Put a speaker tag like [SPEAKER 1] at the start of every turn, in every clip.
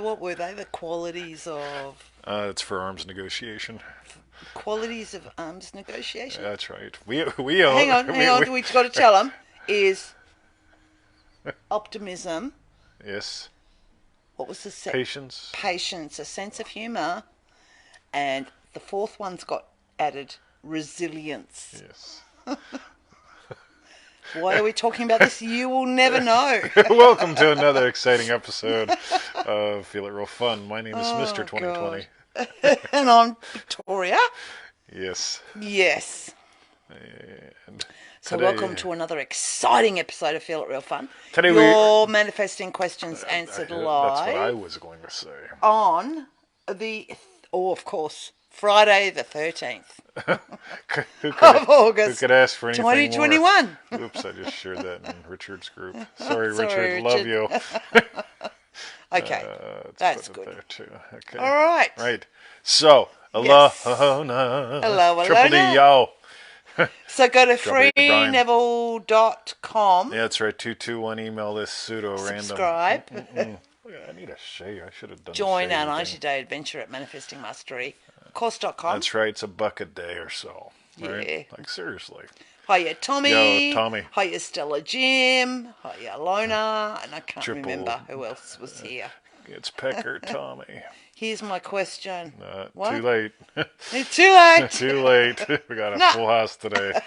[SPEAKER 1] what were they? The qualities of...
[SPEAKER 2] It's for arms negotiation.
[SPEAKER 1] Qualities of arms negotiation?
[SPEAKER 2] That's right.
[SPEAKER 1] Hang on. We've got to tell them. Is optimism...
[SPEAKER 2] Yes.
[SPEAKER 1] What was the
[SPEAKER 2] Patience.
[SPEAKER 1] Patience, a sense of humour, and the fourth one's got added resilience.
[SPEAKER 2] Yes.
[SPEAKER 1] Why are we talking about this? You will never know.
[SPEAKER 2] Welcome to another exciting episode of Feel It Real Fun. My name is Mr. 2020.
[SPEAKER 1] And I'm Victoria.
[SPEAKER 2] Yes.
[SPEAKER 1] Yes.
[SPEAKER 2] And
[SPEAKER 1] So
[SPEAKER 2] today,
[SPEAKER 1] welcome to another exciting episode of Feel It Real Fun.
[SPEAKER 2] Today
[SPEAKER 1] Your manifesting questions answered live.
[SPEAKER 2] That's what I was going to say.
[SPEAKER 1] On the, of course, Friday the 13th of August.
[SPEAKER 2] Who could ask for anything
[SPEAKER 1] 2021.
[SPEAKER 2] More? Oops, I just shared that in Richard's group. Sorry, Richard. Love you.
[SPEAKER 1] Okay, that's good.
[SPEAKER 2] There too. Okay.
[SPEAKER 1] All right.
[SPEAKER 2] Right. So, Hello, Triple D, yo.
[SPEAKER 1] So go to freeneville.com.
[SPEAKER 2] Yeah, that's right. 221. Email this pseudo random.
[SPEAKER 1] Subscribe.
[SPEAKER 2] I need a shave. I should have done.
[SPEAKER 1] Join our 90-day adventure at Manifesting Mastery. Course.com.
[SPEAKER 2] That's right. It's $1 a day or so. Right?
[SPEAKER 1] Yeah.
[SPEAKER 2] Like seriously.
[SPEAKER 1] Hiya Tommy.
[SPEAKER 2] Yo, Tommy.
[SPEAKER 1] Hiya Stella Jim. Hiya Lona. And I can't remember who else was here.
[SPEAKER 2] It's Pecker Tommy.
[SPEAKER 1] Here's my question.
[SPEAKER 2] Too late.
[SPEAKER 1] It's too late.
[SPEAKER 2] Too late. We got a full house today.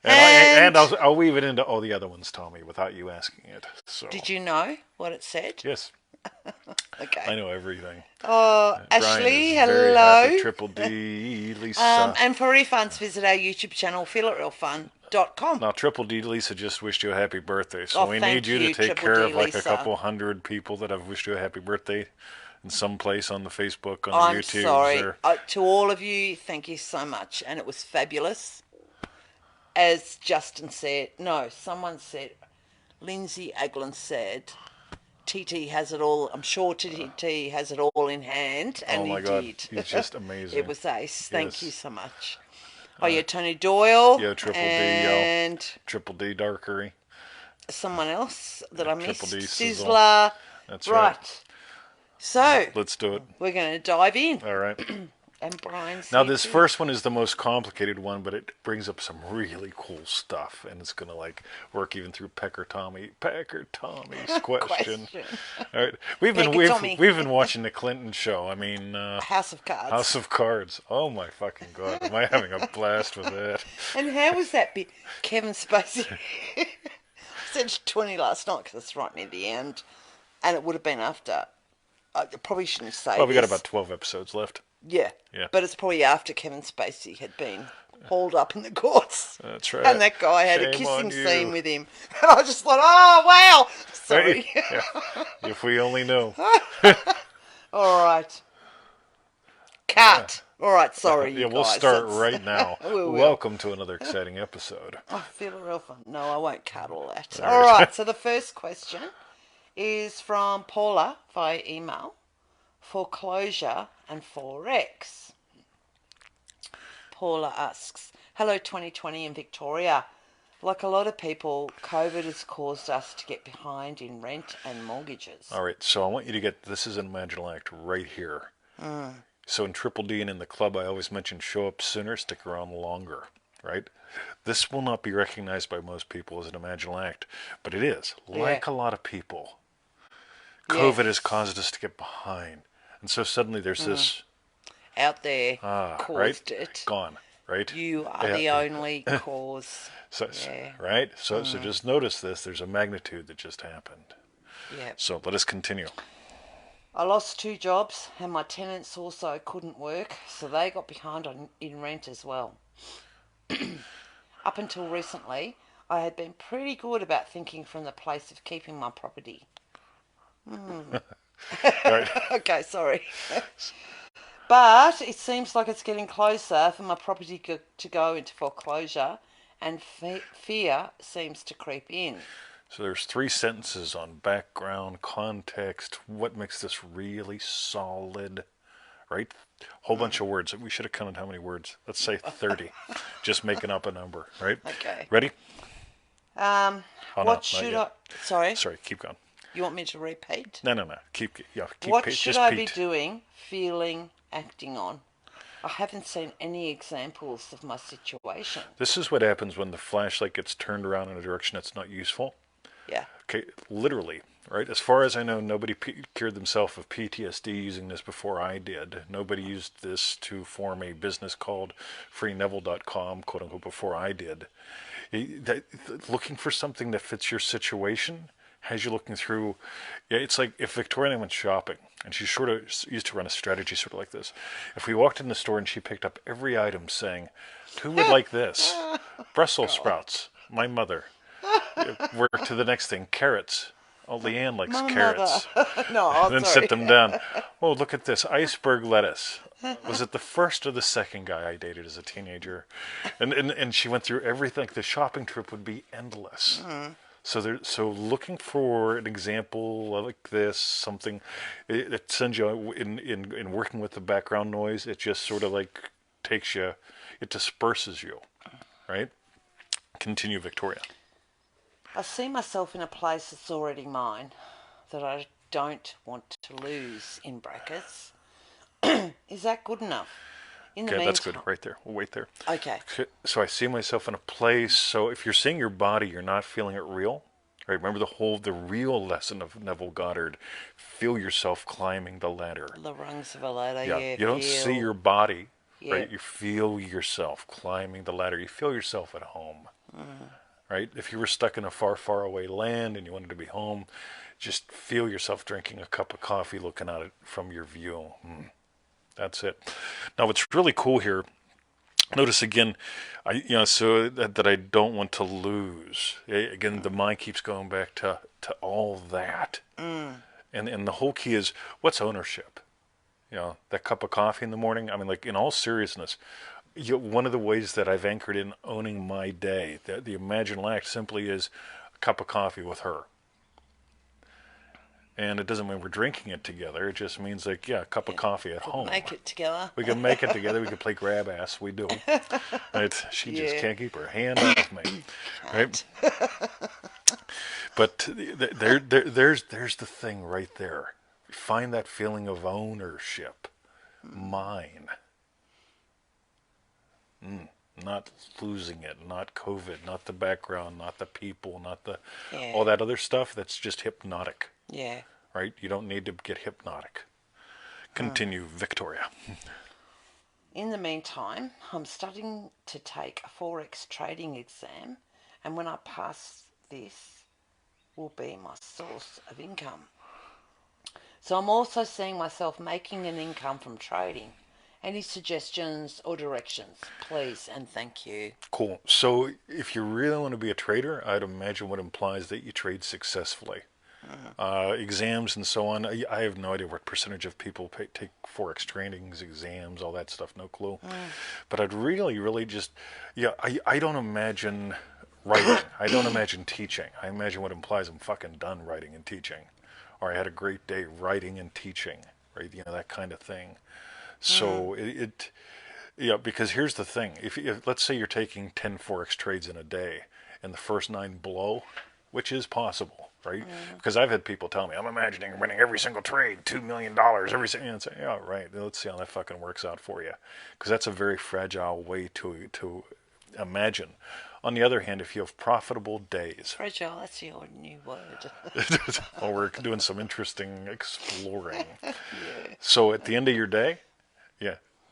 [SPEAKER 2] And I'll weave it into all the other ones, Tommy, without you asking it. So.
[SPEAKER 1] Did you know what it said?
[SPEAKER 2] Yes.
[SPEAKER 1] Okay.
[SPEAKER 2] I know everything.
[SPEAKER 1] Oh, Ashley, hello.
[SPEAKER 2] Happy, Triple D, Lisa.
[SPEAKER 1] And for refunds, visit our YouTube channel, feelitrealfun.com.
[SPEAKER 2] Now, Triple D, Lisa just wished you a happy birthday, so we need you to take
[SPEAKER 1] Triple
[SPEAKER 2] care
[SPEAKER 1] D,
[SPEAKER 2] of like
[SPEAKER 1] Lisa.
[SPEAKER 2] a couple hundred people that have wished you a happy birthday in some place on the Facebook, on the YouTube.
[SPEAKER 1] I'm sorry. To all of you, thank you so much. And it was fabulous. As Justin said, someone said, Lindsay Aglin said, TT has it all. I'm sure TT has it all in hand, and
[SPEAKER 2] oh my
[SPEAKER 1] he
[SPEAKER 2] God,
[SPEAKER 1] did.
[SPEAKER 2] He's just amazing.
[SPEAKER 1] It was ace. Thank you so much. Oh, yeah, Tony Doyle.
[SPEAKER 2] Yo, Triple
[SPEAKER 1] and
[SPEAKER 2] D, yo. Triple D Darkery.
[SPEAKER 1] Someone else that I missed.
[SPEAKER 2] Triple D
[SPEAKER 1] SIZZLE.
[SPEAKER 2] That's right.
[SPEAKER 1] So
[SPEAKER 2] let's do it.
[SPEAKER 1] We're going to dive in.
[SPEAKER 2] All right.
[SPEAKER 1] And Brian's
[SPEAKER 2] now this first one is the most complicated one, but it brings up some really cool stuff, and it's going to like work even through Pecker Tommy's question. All right, we've been watching the Clinton show. I mean,
[SPEAKER 1] House of Cards.
[SPEAKER 2] House of Cards. Oh my fucking God, am I having a blast with that?
[SPEAKER 1] And how was that bit? Kevin Spacey. I said 20 last night because it's right near the end, and it would have been after. I probably shouldn't say.
[SPEAKER 2] Well, we got about 12 episodes left.
[SPEAKER 1] Yeah, but it's probably after Kevin Spacey had been hauled up in the courts.
[SPEAKER 2] That's right.
[SPEAKER 1] And that guy had a kissing scene with him. And I just thought, oh, wow. Sorry.
[SPEAKER 2] Hey, yeah. If we only knew.
[SPEAKER 1] All right. Cut. Yeah. All right, sorry, you
[SPEAKER 2] guys. We'll start right now. Welcome to another exciting episode.
[SPEAKER 1] I feel real fun. No, I won't cut all that. All right, so the first question is from Paula via email. Foreclosure and Forex. Paula asks, hello 2020 in Victoria. Like a lot of people, COVID has caused us to get behind in rent and mortgages.
[SPEAKER 2] All right, so I want you to get, this is an Imaginal Act right here. So in Triple D and in the club, I always mention show up sooner, stick around longer, right? This will not be recognized by most people as an Imaginal Act, but it is. Like a lot of people, COVID has caused us to get behind. And so suddenly there's this
[SPEAKER 1] out there caused it.
[SPEAKER 2] Gone, right?
[SPEAKER 1] You are the only cause.
[SPEAKER 2] So, right? So just notice this. There's a magnitude that just happened.
[SPEAKER 1] Yeah.
[SPEAKER 2] So let us continue.
[SPEAKER 1] I lost 2 jobs and my tenants also couldn't work, so they got behind in rent as well. Up until recently, I had been pretty good about thinking from the place of keeping my property. Right. Okay, sorry. But it seems like it's getting closer for my property to go into foreclosure, and fear seems to creep in.
[SPEAKER 2] So there's 3 sentences on background, context, what makes this really solid, right? Whole bunch of words. We should have counted how many words. Let's say 30. Just making up a number, right?
[SPEAKER 1] Okay.
[SPEAKER 2] Ready?
[SPEAKER 1] What should I... Sorry?
[SPEAKER 2] Sorry, keep going.
[SPEAKER 1] You want me to repeat?
[SPEAKER 2] No. Keep
[SPEAKER 1] What should
[SPEAKER 2] just
[SPEAKER 1] I be
[SPEAKER 2] Pete.
[SPEAKER 1] doing, feeling, acting on? I haven't seen any examples of my situation.
[SPEAKER 2] This is what happens when the flashlight gets turned around in a direction that's not useful.
[SPEAKER 1] Yeah.
[SPEAKER 2] Okay, literally, right? As far as I know, nobody cured themselves of PTSD using this before I did. Nobody used this to form a business called FreeNeville.com, quote unquote, before I did. Looking for something that fits your situation has you looking through. Yeah, it's like if Victoria went shopping, and she sort of used to run a strategy sort of like this. If we walked in the store and she picked up every item saying, "Who would like this? Brussels sprouts, my mother." Work to the next thing, carrots. Oh, Leanne likes
[SPEAKER 1] My mother.
[SPEAKER 2] carrots.
[SPEAKER 1] No,
[SPEAKER 2] And then
[SPEAKER 1] sorry.
[SPEAKER 2] sit them down. Oh, look at this iceberg lettuce. Was it the first or the second guy I dated as a teenager? And she went through everything. The shopping trip would be endless. So looking for an example like this, something it sends you in working with the background noise. It just sort of like takes you, it disperses you, right? Continue, Victoria.
[SPEAKER 1] I see myself in a place that's already mine that I don't want to lose, in brackets. Is that good enough? In the
[SPEAKER 2] Okay, that's good.
[SPEAKER 1] meantime.
[SPEAKER 2] Right there. We'll wait there.
[SPEAKER 1] Okay.
[SPEAKER 2] So I see myself in a place. So if you're seeing your body, you're not feeling it real. Right? Remember the real lesson of Neville Goddard. Feel yourself climbing the ladder.
[SPEAKER 1] The rungs of a ladder,
[SPEAKER 2] Yeah.
[SPEAKER 1] yeah.
[SPEAKER 2] You don't see your body,
[SPEAKER 1] Yeah.
[SPEAKER 2] right? You feel yourself climbing the ladder. You feel yourself at home. Right? If you were stuck in a far, far away land and you wanted to be home, just feel yourself drinking a cup of coffee, looking at it from your view. That's it. Now, what's really cool here, notice again, so that I don't want to lose. Again, the mind keeps going back to all that. And the whole key is, what's ownership? That cup of coffee in the morning. I mean, like, in all seriousness, one of the ways that I've anchored in owning my day, the imaginal act simply is a cup of coffee with her. And it doesn't mean we're drinking it together. It just means like, a cup of coffee at home.
[SPEAKER 1] Make it together.
[SPEAKER 2] We can make it together. We can play grab ass. We do. Right? She just can't keep her hand off me. Right? But there's the thing right there. Find that feeling of ownership. Mine. Not losing it, not COVID, not the background, not the people, not all that other stuff. That's just hypnotic.
[SPEAKER 1] Yeah.
[SPEAKER 2] Right? You don't need to get hypnotic. Continue, Victoria.
[SPEAKER 1] In the meantime, I'm studying to take a Forex trading exam, and when I pass this, will be my source of income. So I'm also seeing myself making an income from trading. Any suggestions or directions, please and thank you.
[SPEAKER 2] Cool. So if you really want to be a trader, I'd imagine what implies that you trade successfully. Exams and so on. I have no idea what percentage of people take Forex trainings, exams, all that stuff. No clue. But I'd really just, I don't imagine writing. I don't imagine teaching. I imagine what implies I'm fucking done writing and teaching. Or I had a great day writing and teaching. Right? That kind of thing. So because here's the thing. If let's say you're taking 10 Forex trades in a day and the first 9 blow, which is possible, right? Because I've had people tell me, I'm imagining winning every single trade, $2 million, every single, and say, yeah, right, let's see how that fucking works out for you. Because that's a very fragile way to imagine. On the other hand, if you have profitable days.
[SPEAKER 1] Fragile, that's your new word.
[SPEAKER 2] Well, we're doing some interesting exploring. So at the end of your day,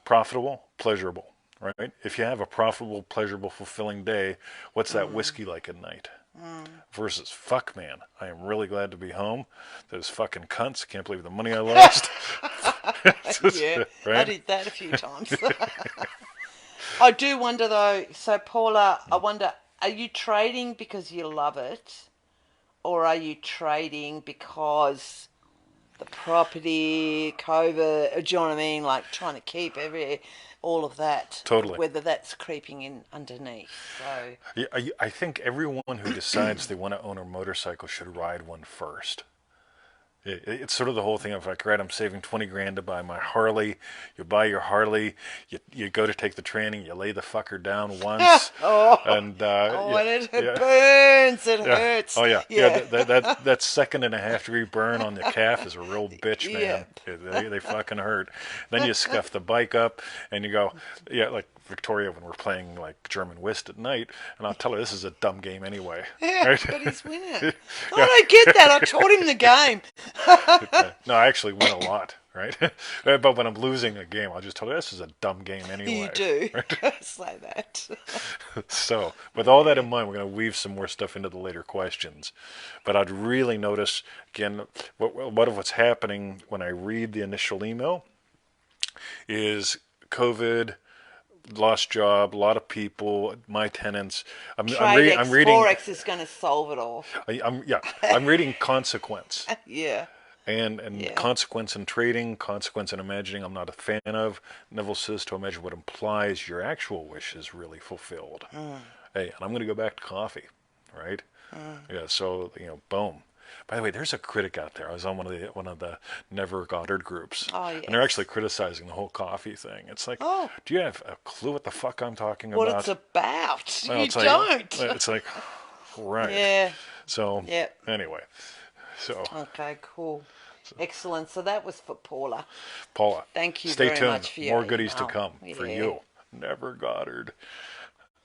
[SPEAKER 2] profitable, pleasurable, right? If you have a profitable, pleasurable, fulfilling day, what's that whiskey like at night? Versus, fuck, man, I am really glad to be home. Those fucking cunts, can't believe the money I lost.
[SPEAKER 1] Yeah,
[SPEAKER 2] right?
[SPEAKER 1] I did that a few times. I do wonder though, so Paula, I wonder, are you trading because you love it? Or are you trading because the property, COVID, do you know what I mean? Like trying to keep all of that.
[SPEAKER 2] Totally.
[SPEAKER 1] Whether that's creeping in underneath. So
[SPEAKER 2] Yeah, I think everyone who decides they want to own a motorcycle should ride one first. It's sort of the whole thing of like, right, I'm saving 20 grand to buy my Harley. You buy your Harley, you go to take the training, you lay the fucker down once,
[SPEAKER 1] Oh,
[SPEAKER 2] and
[SPEAKER 1] oh,
[SPEAKER 2] yeah,
[SPEAKER 1] and it
[SPEAKER 2] yeah,
[SPEAKER 1] burns. It
[SPEAKER 2] yeah.
[SPEAKER 1] hurts.
[SPEAKER 2] Oh yeah, yeah.
[SPEAKER 1] Yeah.
[SPEAKER 2] That 2.5 degree burn on the calf is a real bitch, man.
[SPEAKER 1] Yep.
[SPEAKER 2] They fucking hurt. Then you scuff the bike up, and you go, yeah, like Victoria when we're playing like German whist at night, and I'll tell her this is a dumb game anyway,
[SPEAKER 1] Yeah,
[SPEAKER 2] right?
[SPEAKER 1] but he's winning. I
[SPEAKER 2] Yeah.
[SPEAKER 1] don't get that. I taught him the game.
[SPEAKER 2] No, I actually win a lot, right? But when I'm losing a game, I'll just tell her this is a dumb game
[SPEAKER 1] You
[SPEAKER 2] anyway.
[SPEAKER 1] do.
[SPEAKER 2] Right?
[SPEAKER 1] Say that.
[SPEAKER 2] So, with all that in mind, we're going to weave some more stuff into the later questions. But I'd really notice, again, what of what's happening when I read the initial email is COVID, lost job, a lot of people, my tenants. I'm reading.
[SPEAKER 1] Forex is going to solve it all.
[SPEAKER 2] I'm reading consequence.
[SPEAKER 1] Yeah.
[SPEAKER 2] And
[SPEAKER 1] Yeah.
[SPEAKER 2] consequence in trading, consequence in imagining I'm not a fan of. Neville says to imagine what implies your actual wish is really fulfilled. Hey, and I'm going to go back to coffee, right? Yeah, so, boom. By the way, there's a critic out there. I was on one of the Neville Goddard groups.
[SPEAKER 1] Oh,
[SPEAKER 2] And they're
[SPEAKER 1] yes.
[SPEAKER 2] actually criticizing the whole coffee thing. It's like,
[SPEAKER 1] Oh.
[SPEAKER 2] do you have a clue what the fuck I'm talking
[SPEAKER 1] What
[SPEAKER 2] about?
[SPEAKER 1] it's about.
[SPEAKER 2] Well,
[SPEAKER 1] You
[SPEAKER 2] it's like-
[SPEAKER 1] don't.
[SPEAKER 2] It's like, right.
[SPEAKER 1] Yeah.
[SPEAKER 2] So,
[SPEAKER 1] Yeah.
[SPEAKER 2] anyway. So,
[SPEAKER 1] Okay, cool. Excellent. So that was for Paula.
[SPEAKER 2] Paula,
[SPEAKER 1] Thank you
[SPEAKER 2] stay
[SPEAKER 1] very
[SPEAKER 2] tuned.
[SPEAKER 1] much for your
[SPEAKER 2] More goodies to
[SPEAKER 1] email.
[SPEAKER 2] come for
[SPEAKER 1] Yeah.
[SPEAKER 2] you. Never Goddard.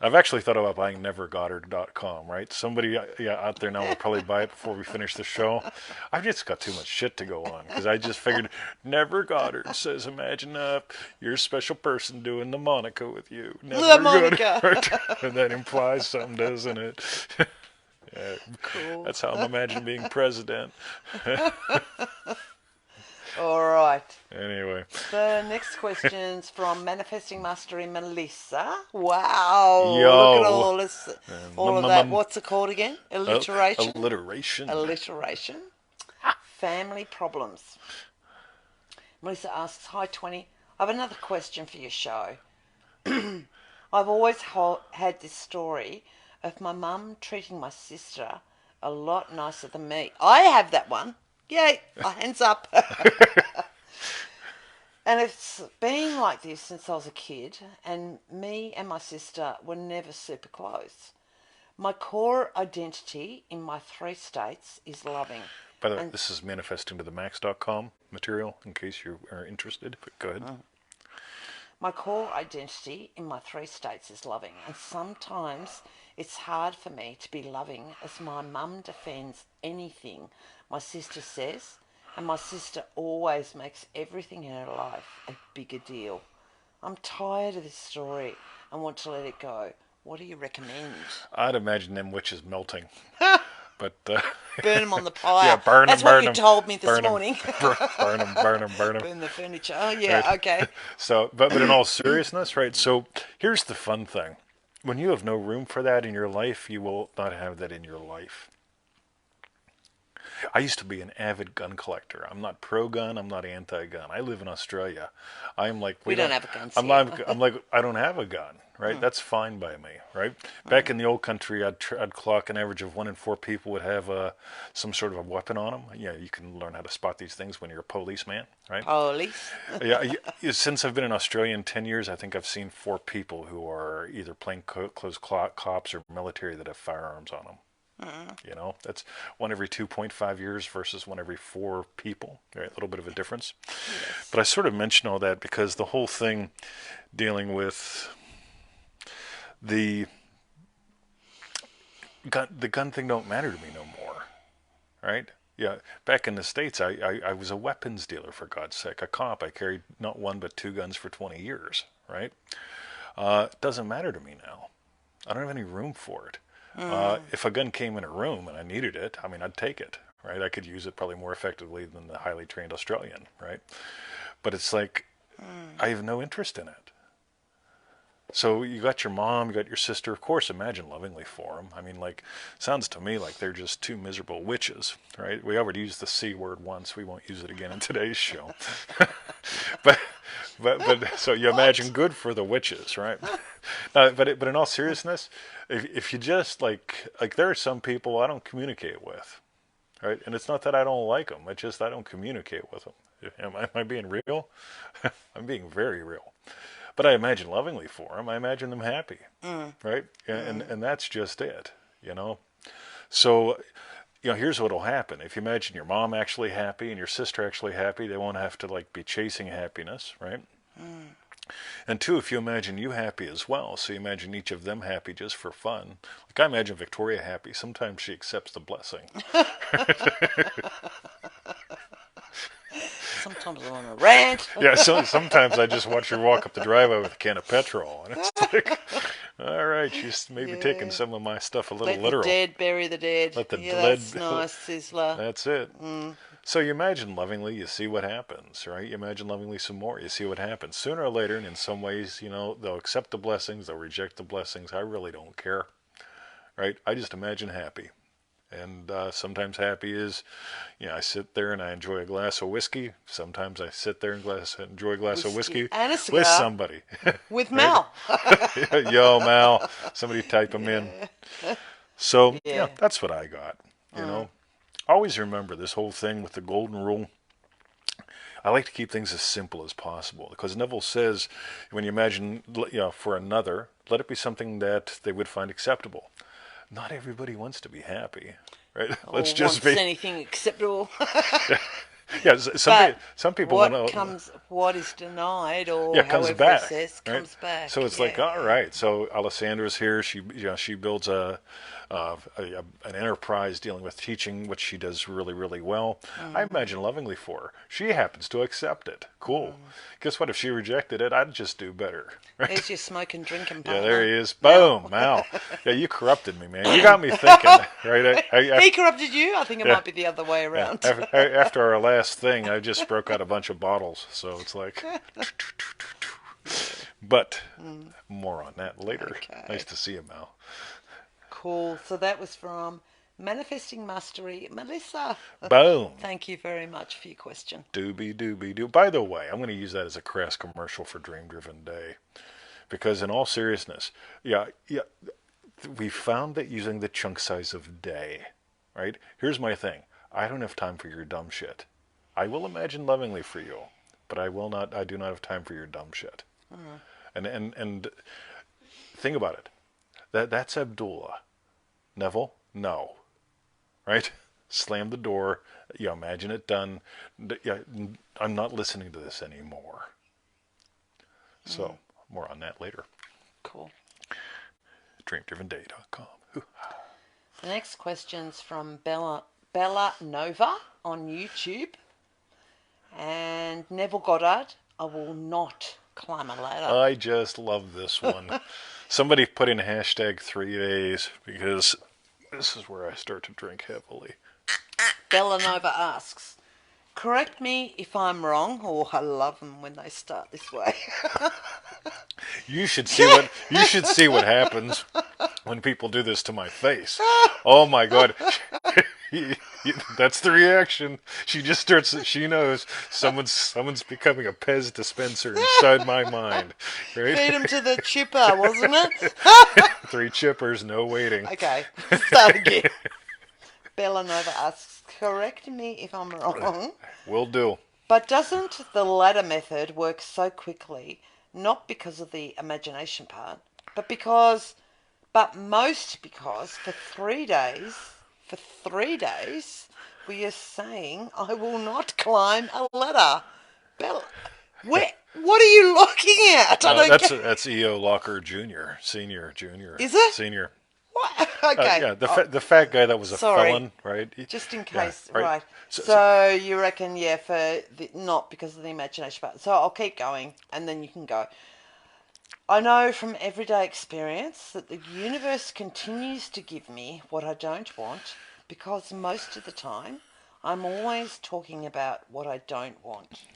[SPEAKER 2] I've actually thought about buying nevergoddard.com, right? Somebody out there now will probably buy it before we finish the show. I've just got too much shit to go on because I just figured Never Goddard says, imagine you're a special person doing the Monica with you. Never
[SPEAKER 1] Monica.
[SPEAKER 2] Goddard. And that implies something, doesn't it? Yeah,
[SPEAKER 1] Cool.
[SPEAKER 2] that's how I'm imagining being president.
[SPEAKER 1] All right.
[SPEAKER 2] Anyway.
[SPEAKER 1] The next question's from Manifesting Mastery Melissa. Wow.
[SPEAKER 2] Yo.
[SPEAKER 1] Look at all this, all of that. What's it called again? Alliteration?
[SPEAKER 2] Alliteration.
[SPEAKER 1] Alliteration. Family problems. Melissa asks, hi 20. I have another question for your show. I've always had this story of my mum treating my sister a lot nicer than me. I have that one. Yay, hands up. And it's been like this since I was a kid, and me and my sister were never super close. My core identity in my 3 states is loving.
[SPEAKER 2] By the way, this is manifesting to the max.com material in case you are interested. But go ahead.
[SPEAKER 1] My core identity in my 3 states is loving, and sometimes it's hard for me to be loving as my mum defends anything my sister says, and my sister always makes everything in her life a bigger deal. I'm tired of this story and want to let it go. What do you recommend?
[SPEAKER 2] I'd imagine them witches melting. But
[SPEAKER 1] Burn them on the fire.
[SPEAKER 2] yeah, burn them.
[SPEAKER 1] That's
[SPEAKER 2] burn
[SPEAKER 1] what you
[SPEAKER 2] them,
[SPEAKER 1] told me this
[SPEAKER 2] burn 'em,
[SPEAKER 1] morning.
[SPEAKER 2] burn them, burn them, burn them.
[SPEAKER 1] Burn the furniture. Oh, yeah,
[SPEAKER 2] Right.
[SPEAKER 1] okay.
[SPEAKER 2] So, but in all seriousness, right? So here's the fun thing: when you have no room for that in your life, you will not have that in your life. I used to be an avid gun collector. I'm not pro-gun. I'm not anti-gun. I live in Australia. I'm like
[SPEAKER 1] We don't have a gun.
[SPEAKER 2] I'm like I don't have a gun. Right, that's fine by me. Right, back in the old country, I'd clock an average of 1 in 4 people would have some sort of a weapon on them. Yeah, you can learn how to spot these things when you're a policeman. Right.
[SPEAKER 1] Police.
[SPEAKER 2] Since I've been in Australia in 10 years, I think I've seen 4 people who are either plainclothes cops or military that have firearms on them. You know, that's 1 every 2.5 years versus 1 every 4 people. Right, a little bit of a difference. Yes. But I sort of mention all that because the whole thing dealing with the gun thing don't matter to me no more, right? Yeah, back in the States, I was a weapons dealer, for God's sake, a cop. I carried not 1 but 2 guns for 20 years, right? It doesn't matter to me now. I don't have any room for it. If a gun came in a room and I needed it, I mean, I'd take it, right? I could use it probably more effectively than the highly trained Australian, right? But it's like, I have no interest in it. So you got your mom, you got your sister, of course, imagine lovingly for them. I mean, like, sounds to me like they're just 2 miserable witches, right? We already used the C word once. We won't use it again in today's show. but so you imagine good for the witches, right? But in all seriousness, if you just like there are some people I don't communicate with. right? And it's not that I don't like them; it's just I don't communicate with them. Am I being real? I'm being very real. But I imagine lovingly for them. I imagine them happy, right? And that's just it, you know. So, here's what'll happen. If you imagine your mom actually happy and your sister actually happy, they won't have to like be chasing happiness, right? And two, if you imagine you happy as well, so you imagine each of them happy just for fun. Like I imagine Victoria happy. Sometimes she accepts the blessing.
[SPEAKER 1] Sometimes I want to rant.
[SPEAKER 2] Yeah, so sometimes I just watch her walk up the driveway with a can of petrol, and it's like, all right, she's maybe taking some of my stuff a little
[SPEAKER 1] Let
[SPEAKER 2] literal.
[SPEAKER 1] the dead bury the dead.
[SPEAKER 2] Let the
[SPEAKER 1] that's nice, Sizzler.
[SPEAKER 2] That's it. So you imagine lovingly, you see what happens, right? You imagine lovingly some more, you see what happens. Sooner or later, and in some ways, they'll accept the blessings, they'll reject the blessings. I really don't care, right? I just imagine happy. And sometimes happy is, I sit there and I enjoy a glass of whiskey. Sometimes I sit there and enjoy a glass of whiskey
[SPEAKER 1] and a cigar
[SPEAKER 2] with somebody.
[SPEAKER 1] with Mal.
[SPEAKER 2] Yo, Mal. Somebody type them in. So, that's what I got. Always remember this whole thing with the golden rule. I like to keep things as simple as possible because Neville says when you imagine, for another, let it be something that they would find acceptable. Not everybody wants to be happy, right?
[SPEAKER 1] Let's just be anything acceptable.
[SPEAKER 2] Yeah, some people want to.
[SPEAKER 1] What is denied, or
[SPEAKER 2] comes back,
[SPEAKER 1] right? Comes back.
[SPEAKER 2] So it's like, all right. So Alessandra's here. She builds an enterprise dealing with teaching, which she does really, really well. I imagine lovingly for her. She happens to accept it. Cool. Guess what? If she rejected it, I'd just do better. Right?
[SPEAKER 1] There's your smoke and drinking partner.
[SPEAKER 2] Yeah, there he is. Boom, Mal. Yeah, you corrupted me, man. You got me thinking. Right?
[SPEAKER 1] He corrupted you. I think it might be the other way around.
[SPEAKER 2] After our last thing, I just broke out a bunch of bottles. So it's like. But more on that later. Okay. Nice to see you, Mal.
[SPEAKER 1] Cool. So that was from Manifesting Mastery, Melissa.
[SPEAKER 2] Boom.
[SPEAKER 1] Thank you very much for your question.
[SPEAKER 2] Doobie. By the way, I'm going to use that as a crass commercial for Dream Driven Day. Because in all seriousness, we found that using the chunk size of day, right? Here's my thing. I don't have time for your dumb shit. I will imagine lovingly for you, but I do not have time for your dumb shit. And think about it. That's Abdullah. Neville, no. Right? Slam the door. Imagine it done. I'm not listening to this anymore. So, more on that later.
[SPEAKER 1] Cool.
[SPEAKER 2] DreamDrivenDay.com.
[SPEAKER 1] The next question's from Bella Nova on YouTube. And Neville Goddard, I will not climb a ladder.
[SPEAKER 2] I just love this one. Somebody put in hashtag 3 days because this is where I start to drink heavily.
[SPEAKER 1] Bella Nova asks, correct me if I'm wrong. Oh, I love them when they start this way.
[SPEAKER 2] You should see what happens when people do this to my face. Oh my God. That's the reaction. She just starts. She knows someone's becoming a Pez dispenser inside my mind. Right?
[SPEAKER 1] Feed him to the chipper, wasn't it?
[SPEAKER 2] 3 chippers, no waiting.
[SPEAKER 1] Okay, start again. Bella Nova asks, correct me if I'm wrong.
[SPEAKER 2] Will do.
[SPEAKER 1] But doesn't the ladder method work so quickly, not because of the imagination part, but most because for 3 days, we are saying I will not climb a ladder. Bella, what are you looking at?
[SPEAKER 2] That's E.O. Locker Jr., Senior.
[SPEAKER 1] Is it?
[SPEAKER 2] Senior.
[SPEAKER 1] What? Okay.
[SPEAKER 2] The fat guy that was a felon, right?
[SPEAKER 1] Just in case,
[SPEAKER 2] yeah,
[SPEAKER 1] right. So you reckon, not because of the imagination part. So I'll keep going, and then you can go. I know from everyday experience that the universe continues to give me what I don't want because most of the time I'm always talking about what I don't want,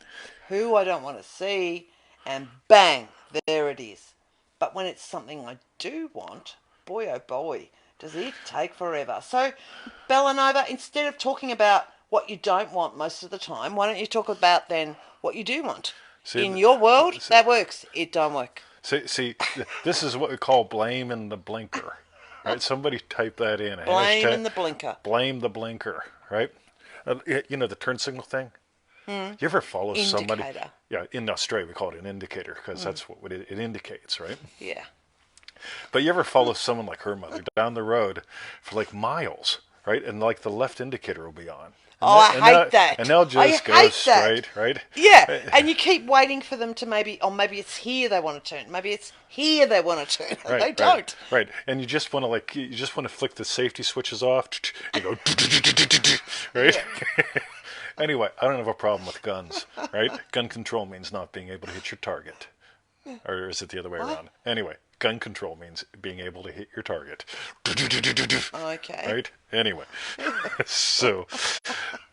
[SPEAKER 1] who I don't want to see, and bang, there it is. But when it's something I do want, boy oh boy, does it take forever. So, Bella Nova, instead of talking about what you don't want most of the time, why don't you talk about then what you do want? In your world, that works. It don't work.
[SPEAKER 2] See, this is what we call blame in the blinker. Right? Somebody type that in.
[SPEAKER 1] Blame in the blinker.
[SPEAKER 2] Blame the blinker. right? You know the turn signal thing. You ever follow somebody?
[SPEAKER 1] Indicator.
[SPEAKER 2] Yeah, in Australia we call it an indicator because that's what it indicates, right?
[SPEAKER 1] Yeah.
[SPEAKER 2] But you ever follow someone like her mother down the road for like miles, right? And like the left indicator will be on. And
[SPEAKER 1] Oh, I hate that.
[SPEAKER 2] And they'll just go straight, right?
[SPEAKER 1] Yeah, and you keep waiting for them to maybe it's here they want to turn. Maybe it's here they want to turn.
[SPEAKER 2] Right,
[SPEAKER 1] They don't.
[SPEAKER 2] Right. And you just want to flick the safety switches off. You go, right?
[SPEAKER 1] Yeah.
[SPEAKER 2] Anyway, I don't have a problem with guns, right? Gun control means not being able to hit your target. Or is it the other way around? Anyway, gun control means being able to hit your target.
[SPEAKER 1] Okay.
[SPEAKER 2] Right? Anyway. So,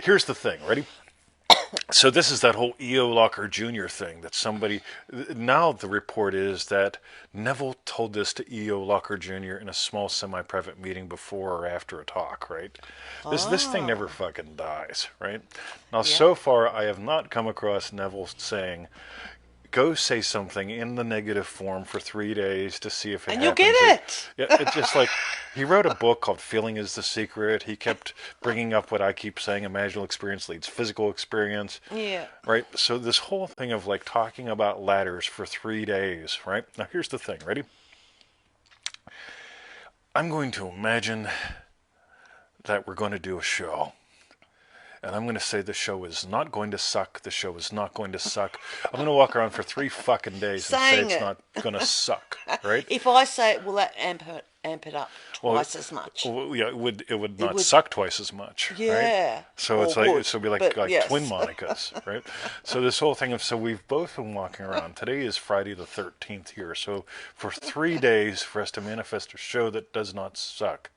[SPEAKER 2] here's the thing. Ready? So this is that whole E.O. Locker Jr. thing that somebody... Now the report is that Neville told this to E.O. Locker Jr. in a small semi-private meeting before or after a talk, right? This thing never fucking dies, right? Now, so far, I have not come across Neville saying... Go say something in the negative form for 3 days to see if it happens.
[SPEAKER 1] And you'll get it.
[SPEAKER 2] Yeah, it's just like he wrote a book called Feeling is the Secret. He kept bringing up what I keep saying, imaginal experience leads physical experience.
[SPEAKER 1] Yeah.
[SPEAKER 2] Right? So this whole thing of like talking about ladders for 3 days, right? Now here's the thing, ready? I'm going to imagine that we're going to do a show. And I'm going to say the show is not going to suck. The show is not going to suck. I'm going to walk around for 3 fucking days and say it's not going to suck, right?
[SPEAKER 1] If I say it, will that amp it up twice as much?
[SPEAKER 2] Well, yeah, it would not suck twice as much,
[SPEAKER 1] yeah.
[SPEAKER 2] right? So it's like so it'd be like twin Monicas, right? So this whole thing of we've both been walking around. Today is Friday the 13th here. So for 3 days for us to manifest a show that does not suck.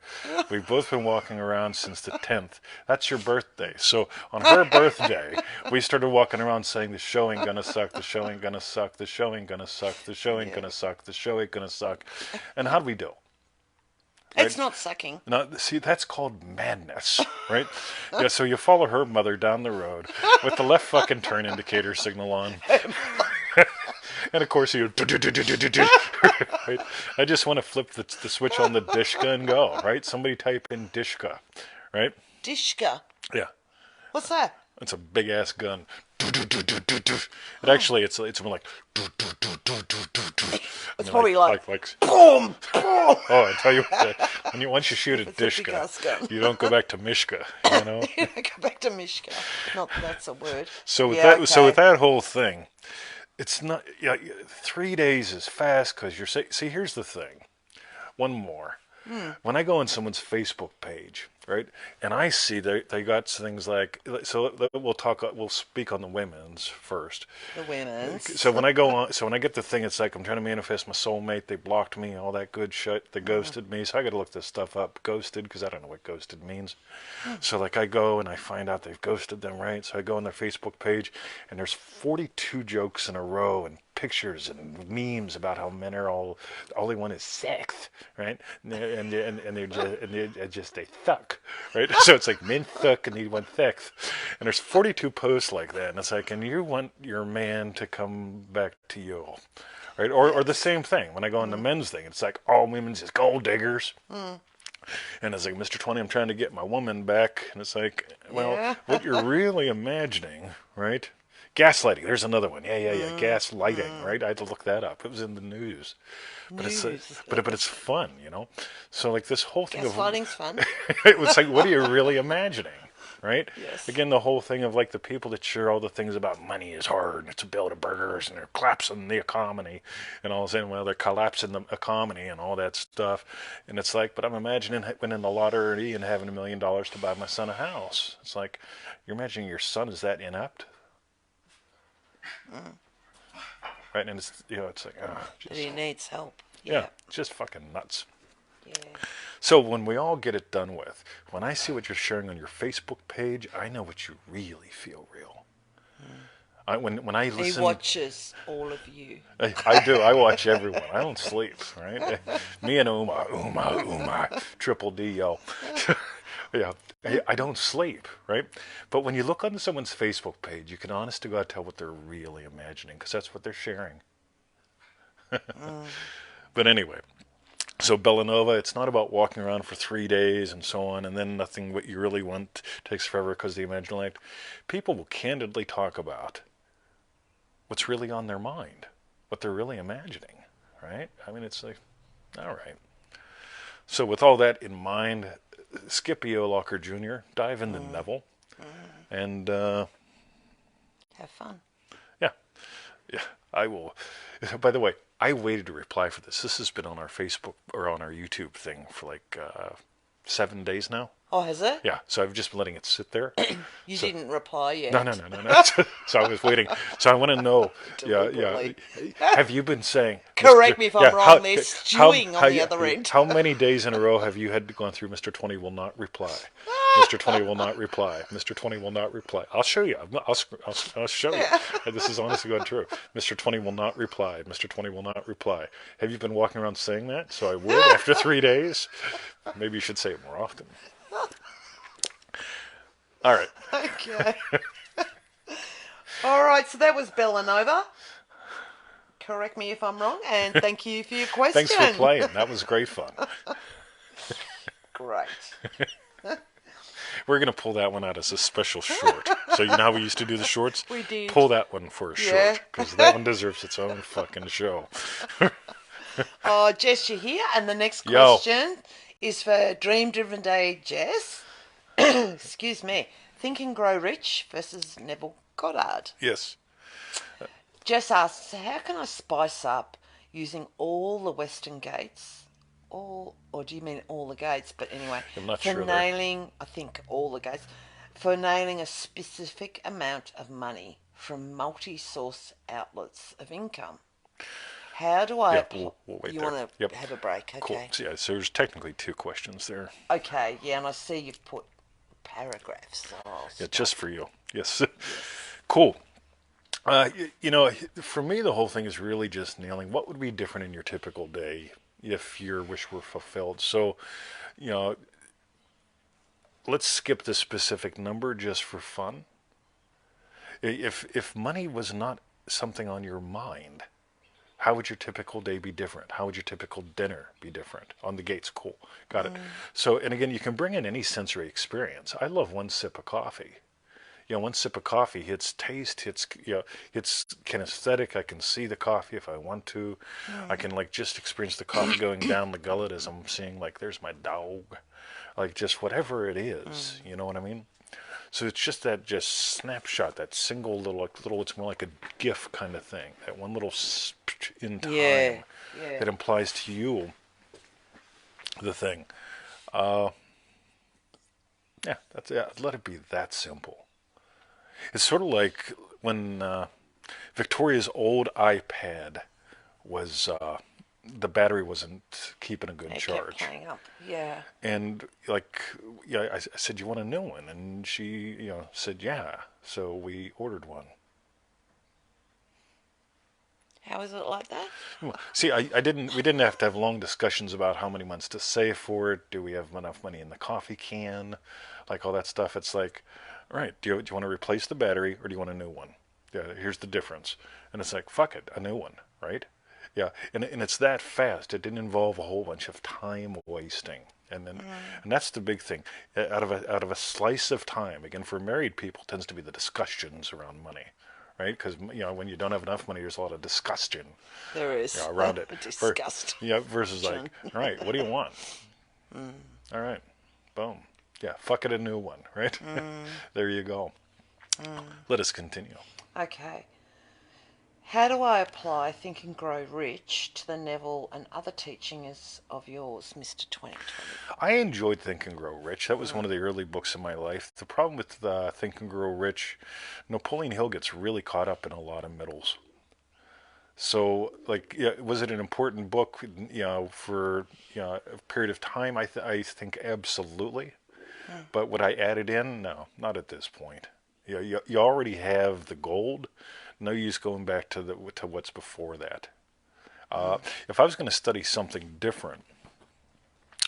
[SPEAKER 2] We've both been walking around since the 10th. That's your birthday. So on her birthday, we started walking around saying the show ain't gonna suck, the show ain't gonna suck, the show ain't gonna suck, the show ain't gonna suck, the show ain't gonna suck. And how'd we do?
[SPEAKER 1] Right? It's not sucking.
[SPEAKER 2] No, see, that's called madness, right? Yeah, so you follow her mother down the road with the left fucking turn indicator signal on. And of course you right? I just want to flip the switch on the Dishka and go, right? Somebody type in Dishka, right?
[SPEAKER 1] Dishka?
[SPEAKER 2] Yeah.
[SPEAKER 1] What's that?
[SPEAKER 2] It's a big ass gun. It actually, it's more like.
[SPEAKER 1] It's probably like
[SPEAKER 2] boom, boom. Oh, I tell you what, once you shoot a Dishka, you don't go back to Mishka, you know.
[SPEAKER 1] You don't go back to Mishka. Not that that's a word.
[SPEAKER 2] So with so with that whole thing, it's not. 3 days is fast because you're see. Here's the thing. One more. When I go on someone's Facebook page, right, and I see they got things like, so we'll speak on the women's first.
[SPEAKER 1] The women's.
[SPEAKER 2] So when I go on, when I get the thing, it's like I'm trying to manifest my soulmate. They blocked me, all that good shit. They ghosted me, so I got to look this stuff up. Ghosted, because I don't know what ghosted means. So like I go and I find out they've ghosted them, right? So I go on their Facebook page, and there's 42 jokes in a row and pictures and memes about how men are all they want is sex, right? And they're just they thuck, right? So it's like men thuck and they want sex, and there's 42 posts like that, and it's like, and you want your man to come back to you, right? Or the same thing when I go on the men's thing, it's like all women's just gold diggers. And it's like, Mr. 20, I'm trying to get my woman back, and it's like, well, what you're really imagining, right? Gaslighting. There's another one. Yeah. Gaslighting, right? I had to look that up. It was in the news. But it's fun, you know. So like this whole thing
[SPEAKER 1] gaslighting's fun.
[SPEAKER 2] It was like, what are you really imagining, right?
[SPEAKER 1] Yes.
[SPEAKER 2] Again, the whole thing of like the people that share all the things about money is hard, and it's a bill to burgers, and they're collapsing the economy, and all of a sudden, well, they're collapsing the economy and all that stuff. And it's like, but I'm imagining winning the lottery and having $1 million to buy my son a house. It's like, you're imagining your son is that inept. Right, and it's it's like
[SPEAKER 1] but he needs help.
[SPEAKER 2] Yeah, just fucking nuts.
[SPEAKER 1] Yeah.
[SPEAKER 2] So when we all get it done with, when I see what you're sharing on your Facebook page, I know what you really feel real. When I listen,
[SPEAKER 1] he watches all of you.
[SPEAKER 2] I do. I watch everyone. I don't sleep. Right, me and Uma, triple D, yo. Yeah, I don't sleep, right? But when you look on someone's Facebook page, you can honest to God tell what they're really imagining, because that's what they're sharing. But anyway, So Bellanova, it's not about walking around for 3 days and so on, and then nothing what you really want takes forever because the imaginal act. People will candidly talk about what's really on their mind, what they're really imagining, right? I mean, it's like, all right. So with all that in mind, skip E.O. Locker Jr., dive into Neville, and
[SPEAKER 1] Have fun.
[SPEAKER 2] yeah, yeah, I will. By the way, I waited to reply for this. This has been on our Facebook or on our YouTube thing for like 7 days now.
[SPEAKER 1] Oh, has it?
[SPEAKER 2] Yeah, so I've just been letting it sit there.
[SPEAKER 1] You didn't reply yet.
[SPEAKER 2] No. So I was waiting. So I want to know. Yeah.
[SPEAKER 1] Deliberately.
[SPEAKER 2] Have you been saying?
[SPEAKER 1] Correct me if I'm wrong. They're stewing on the other end.
[SPEAKER 2] How many days in a row have you had gone through? Mr. 20 will not reply. Mr. 20 will not reply. Mr. 20 will not reply. I'll show you. I'll show you. This is honestly going true. Mr. 20 will not reply. Mr. 20 will not reply. Have you been walking around saying that? So I would after 3 days. Maybe you should say it more often. All right.
[SPEAKER 1] Okay. All right, so that was Bellanova. Correct me if I'm wrong, and thank you for your question.
[SPEAKER 2] Thanks for playing. That was great fun.
[SPEAKER 1] Great.
[SPEAKER 2] We're going to pull that one out as a special short. So you know how we used to do the shorts?
[SPEAKER 1] We did.
[SPEAKER 2] Pull that one for a short, because that one deserves its own fucking show.
[SPEAKER 1] Oh, Jess, you're here, and the next question is for Dream Driven Day, Jess. Excuse me. Think and Grow Rich versus Neville Goddard.
[SPEAKER 2] Yes.
[SPEAKER 1] Jess asks, how can I spice up using all the Western gates? Or do you mean all the gates? But anyway,
[SPEAKER 2] I'm not
[SPEAKER 1] for
[SPEAKER 2] sure
[SPEAKER 1] nailing, I think all the gates, for nailing a specific amount of money from multi-source outlets of income. How do I...
[SPEAKER 2] We'll wait
[SPEAKER 1] you
[SPEAKER 2] there.
[SPEAKER 1] want to have a break, okay?
[SPEAKER 2] Cool. So, yeah, so there's technically 2 questions there.
[SPEAKER 1] Okay, yeah, and I see you've put paragraphs. So
[SPEAKER 2] Yeah, just for you. Yes. Cool. You know, for me, the whole thing is really just nailing what would be different in your typical day if your wish were fulfilled. So, you know, let's skip the specific number just for fun. If money was not something on your mind, how would your typical day be different? How would your typical dinner be different? On the gates, cool. Got it. So, and again, you can bring in any sensory experience. I love one sip of coffee. You know, one sip of coffee hits taste, hits, you know, it's kinesthetic. I can see the coffee if I want to. I can like just experience the coffee going down the gullet as I'm seeing like there's my dog. Like just whatever it is, you know what I mean? So it's just that just snapshot, that single little, it's more like a GIF kind of thing. That one little in time that implies to you the thing. Yeah, that's it. Let it be that simple. It's sort of like when Victoria's old iPad was, the battery wasn't keeping a good charge.
[SPEAKER 1] Kept playing up. Yeah.
[SPEAKER 2] And like, yeah, I said, you want a new one? And she, you know, said, yeah. So we ordered one.
[SPEAKER 1] How is it like that?
[SPEAKER 2] See, we didn't have to have long discussions about how many months to save for it. Do we have enough money in the coffee can? Like all that stuff. It's like, all right, do you want to replace the battery or do you want a new one? Yeah, here's the difference. And it's like, fuck it, a new one, right? Yeah, and it's that fast. It didn't involve a whole bunch of time wasting, and then and that's the big thing. Out of a slice of time, again, for married people, tends to be the discussions around money, right? Because you know when you don't have enough money, there's a lot of discussion.
[SPEAKER 1] There is
[SPEAKER 2] around it.
[SPEAKER 1] Disgust.
[SPEAKER 2] Versus like, all right, what do you want? All right, boom. Yeah, fuck it, a new one, right? There you go. Let us continue.
[SPEAKER 1] Okay. How do I apply Think and Grow Rich to the Neville and other teachings of yours, Mr. 2020?
[SPEAKER 2] I enjoyed Think and Grow Rich. That was one of the early books in my life. The problem with Think and Grow Rich, Napoleon Hill gets really caught up in a lot of middles. So, like, yeah, was it an important book, you know, for a period of time? I think absolutely. But would I add it in? No, not at this point. You already have the gold. No use going back to what's before that. If I was going to study something different,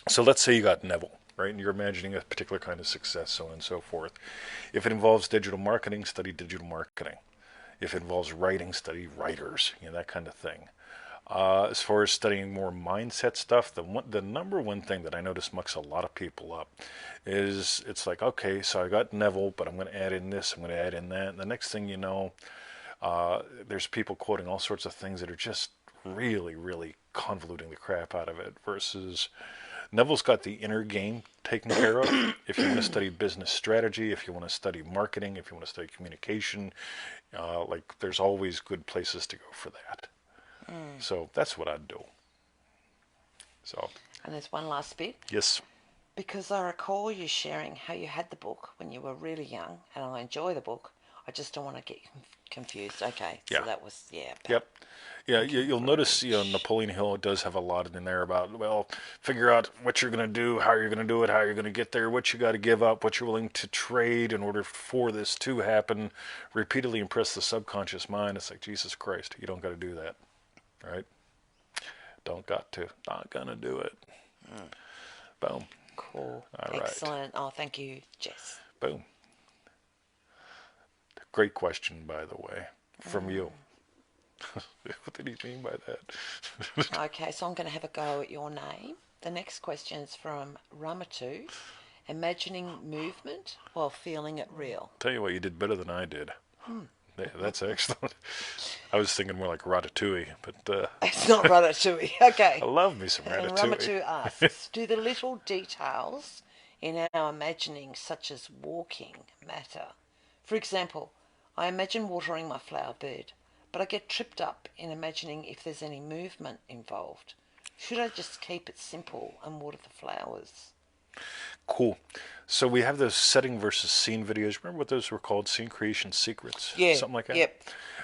[SPEAKER 2] so let's say you got Neville, right? And you're imagining a particular kind of success, so on and so forth. If it involves digital marketing, study digital marketing. If it involves writing, study writers, you know, that kind of thing. As far as studying more mindset stuff, the number one thing that I notice mucks a lot of people up is it's like, okay, so I got Neville, but I'm going to add in this, I'm going to add in that. And the next thing you know, there's people quoting all sorts of things that are just really, really convoluting the crap out of it versus Neville's got the inner game taken care of. If you want to study business strategy, if you want to study marketing, if you want to study communication, like there's always good places to go for that. So that's what I'd do. So,
[SPEAKER 1] And there's one last bit.
[SPEAKER 2] yes.
[SPEAKER 1] Because I recall you sharing how you had the book when you were really young, and I enjoy the book. I just don't want to get confused. Okay, so
[SPEAKER 2] Yeah.
[SPEAKER 1] that was, yeah.
[SPEAKER 2] Yep. Yeah, you'll notice,
[SPEAKER 1] Cambridge.
[SPEAKER 2] Napoleon Hill does have a lot in there about, well, figure out what you're going to do, how you're going to do it, how you're going to get there, what you got to give up, what you're willing to trade in order for this to happen. Repeatedly impress the subconscious mind. It's like, Jesus Christ, you don't got to do that, right? Don't got to. Not going to do it. Boom.
[SPEAKER 1] Cool.
[SPEAKER 2] All right.
[SPEAKER 1] Excellent. Oh, thank you, Jess.
[SPEAKER 2] Boom. Great question, by the way, from you. What did he mean by that?
[SPEAKER 1] Okay, so I'm going to have a go at your name. The next question is from Ramatu. Imagining movement while feeling it real.
[SPEAKER 2] Tell you what, you did better than I did. Yeah, that's excellent. I was thinking more like ratatouille, but
[SPEAKER 1] It's not ratatouille. Okay.
[SPEAKER 2] I love me some
[SPEAKER 1] And
[SPEAKER 2] ratatouille.
[SPEAKER 1] Ramatu asks, do the little details in our imagining, such as walking, matter? For example, I imagine watering my flower bed, but I get tripped up in imagining if there's any movement involved. Should I just keep it simple and water the flowers?
[SPEAKER 2] Cool. So we have those setting versus scene videos. Remember what those were called? Scene creation secrets?
[SPEAKER 1] Yeah.
[SPEAKER 2] Something like that?
[SPEAKER 1] Yep.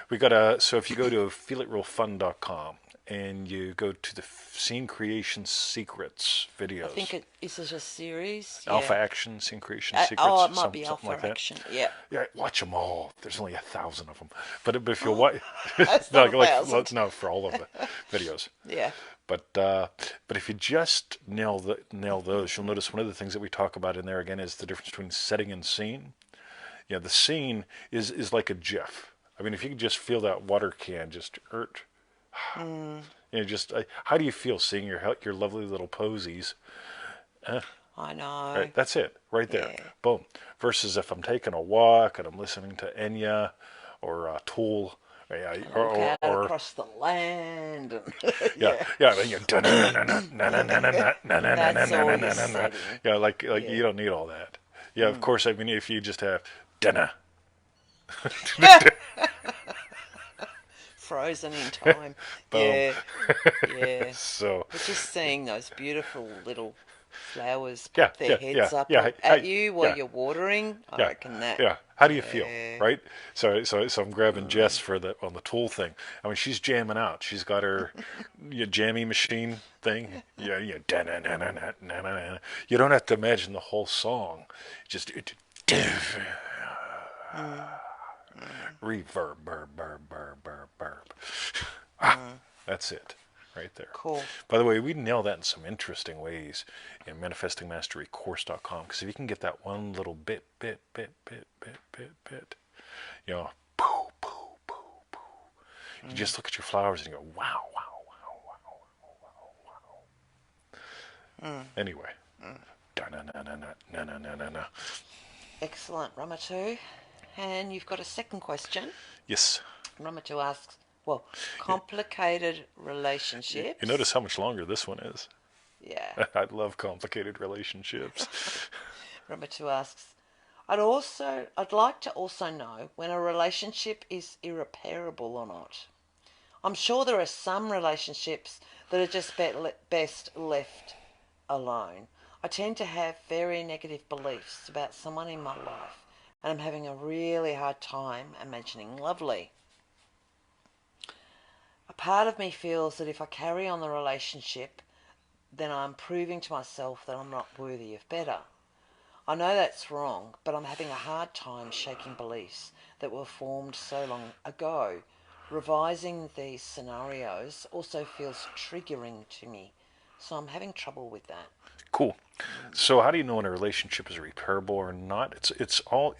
[SPEAKER 2] We got so if you go to feelitrealfun.com and you go to the scene creation secrets videos.
[SPEAKER 1] I think is it a series?
[SPEAKER 2] Alpha
[SPEAKER 1] Yeah.
[SPEAKER 2] Action, Scene Creation Secrets.
[SPEAKER 1] Oh, it might be
[SPEAKER 2] something
[SPEAKER 1] Alpha
[SPEAKER 2] like that.
[SPEAKER 1] Action. Yeah.
[SPEAKER 2] Yeah, watch them all. There's only 1,000 of them. But if you watch,
[SPEAKER 1] That's not 1,000.
[SPEAKER 2] no, for all of the videos.
[SPEAKER 1] Yeah.
[SPEAKER 2] But if you just nail those, you'll notice one of the things that we talk about in there again is the difference between setting and scene. Yeah, the scene is like a GIF. I mean, if you can just feel that water can just how do you feel seeing your lovely little posies?
[SPEAKER 1] I know.
[SPEAKER 2] Right, that's it, right there.
[SPEAKER 1] Yeah.
[SPEAKER 2] Boom. Versus if I'm taking a walk and I'm listening to Enya or Tool,
[SPEAKER 1] Look out across the land.
[SPEAKER 2] yeah. Then you
[SPEAKER 1] That's all you're setting.
[SPEAKER 2] yeah, like you don't need all that. Yeah, of course. I mean, if you just have dinner.
[SPEAKER 1] Frozen in time.
[SPEAKER 2] Boom.
[SPEAKER 1] Yeah.
[SPEAKER 2] So
[SPEAKER 1] But just seeing those beautiful little flowers
[SPEAKER 2] Yeah,
[SPEAKER 1] put their heads up
[SPEAKER 2] yeah,
[SPEAKER 1] at you while
[SPEAKER 2] yeah.
[SPEAKER 1] you're watering, I
[SPEAKER 2] yeah,
[SPEAKER 1] reckon that.
[SPEAKER 2] yeah. How do you feel,
[SPEAKER 1] Yeah.
[SPEAKER 2] right? So I'm grabbing Jess for on the Tool thing. I mean, she's jamming out. She's got her jammy machine thing. Yeah. You don't have to imagine the whole song. Just reverb, burb. That's it, right there.
[SPEAKER 1] Cool.
[SPEAKER 2] By the way, we nail that in some interesting ways in manifestingmasterycourse.com, because if you can get that one little bit, you know, poo, poo, poo, poo. You just look at your flowers and you go, wow. Anyway. Da-na-na-na-na-na-na-na-na.
[SPEAKER 1] Excellent, Ramatu. And you've got a second question.
[SPEAKER 2] Yes.
[SPEAKER 1] Ramatu asks, well, complicated relationships.
[SPEAKER 2] You notice how much longer this one is?
[SPEAKER 1] Yeah.
[SPEAKER 2] I love complicated relationships.
[SPEAKER 1] Ramatu asks, I'd like to also know when a relationship is irreparable or not. I'm sure there are some relationships that are just best left alone. I tend to have very negative beliefs about someone in my life, and I'm having a really hard time imagining lovely. A part of me feels that if I carry on the relationship, then I'm proving to myself that I'm not worthy of better. I know that's wrong, but I'm having a hard time shaking beliefs that were formed so long ago. Revising these scenarios also feels triggering to me, so I'm having trouble with that.
[SPEAKER 2] Cool. So how do you know when a relationship is repairable or not?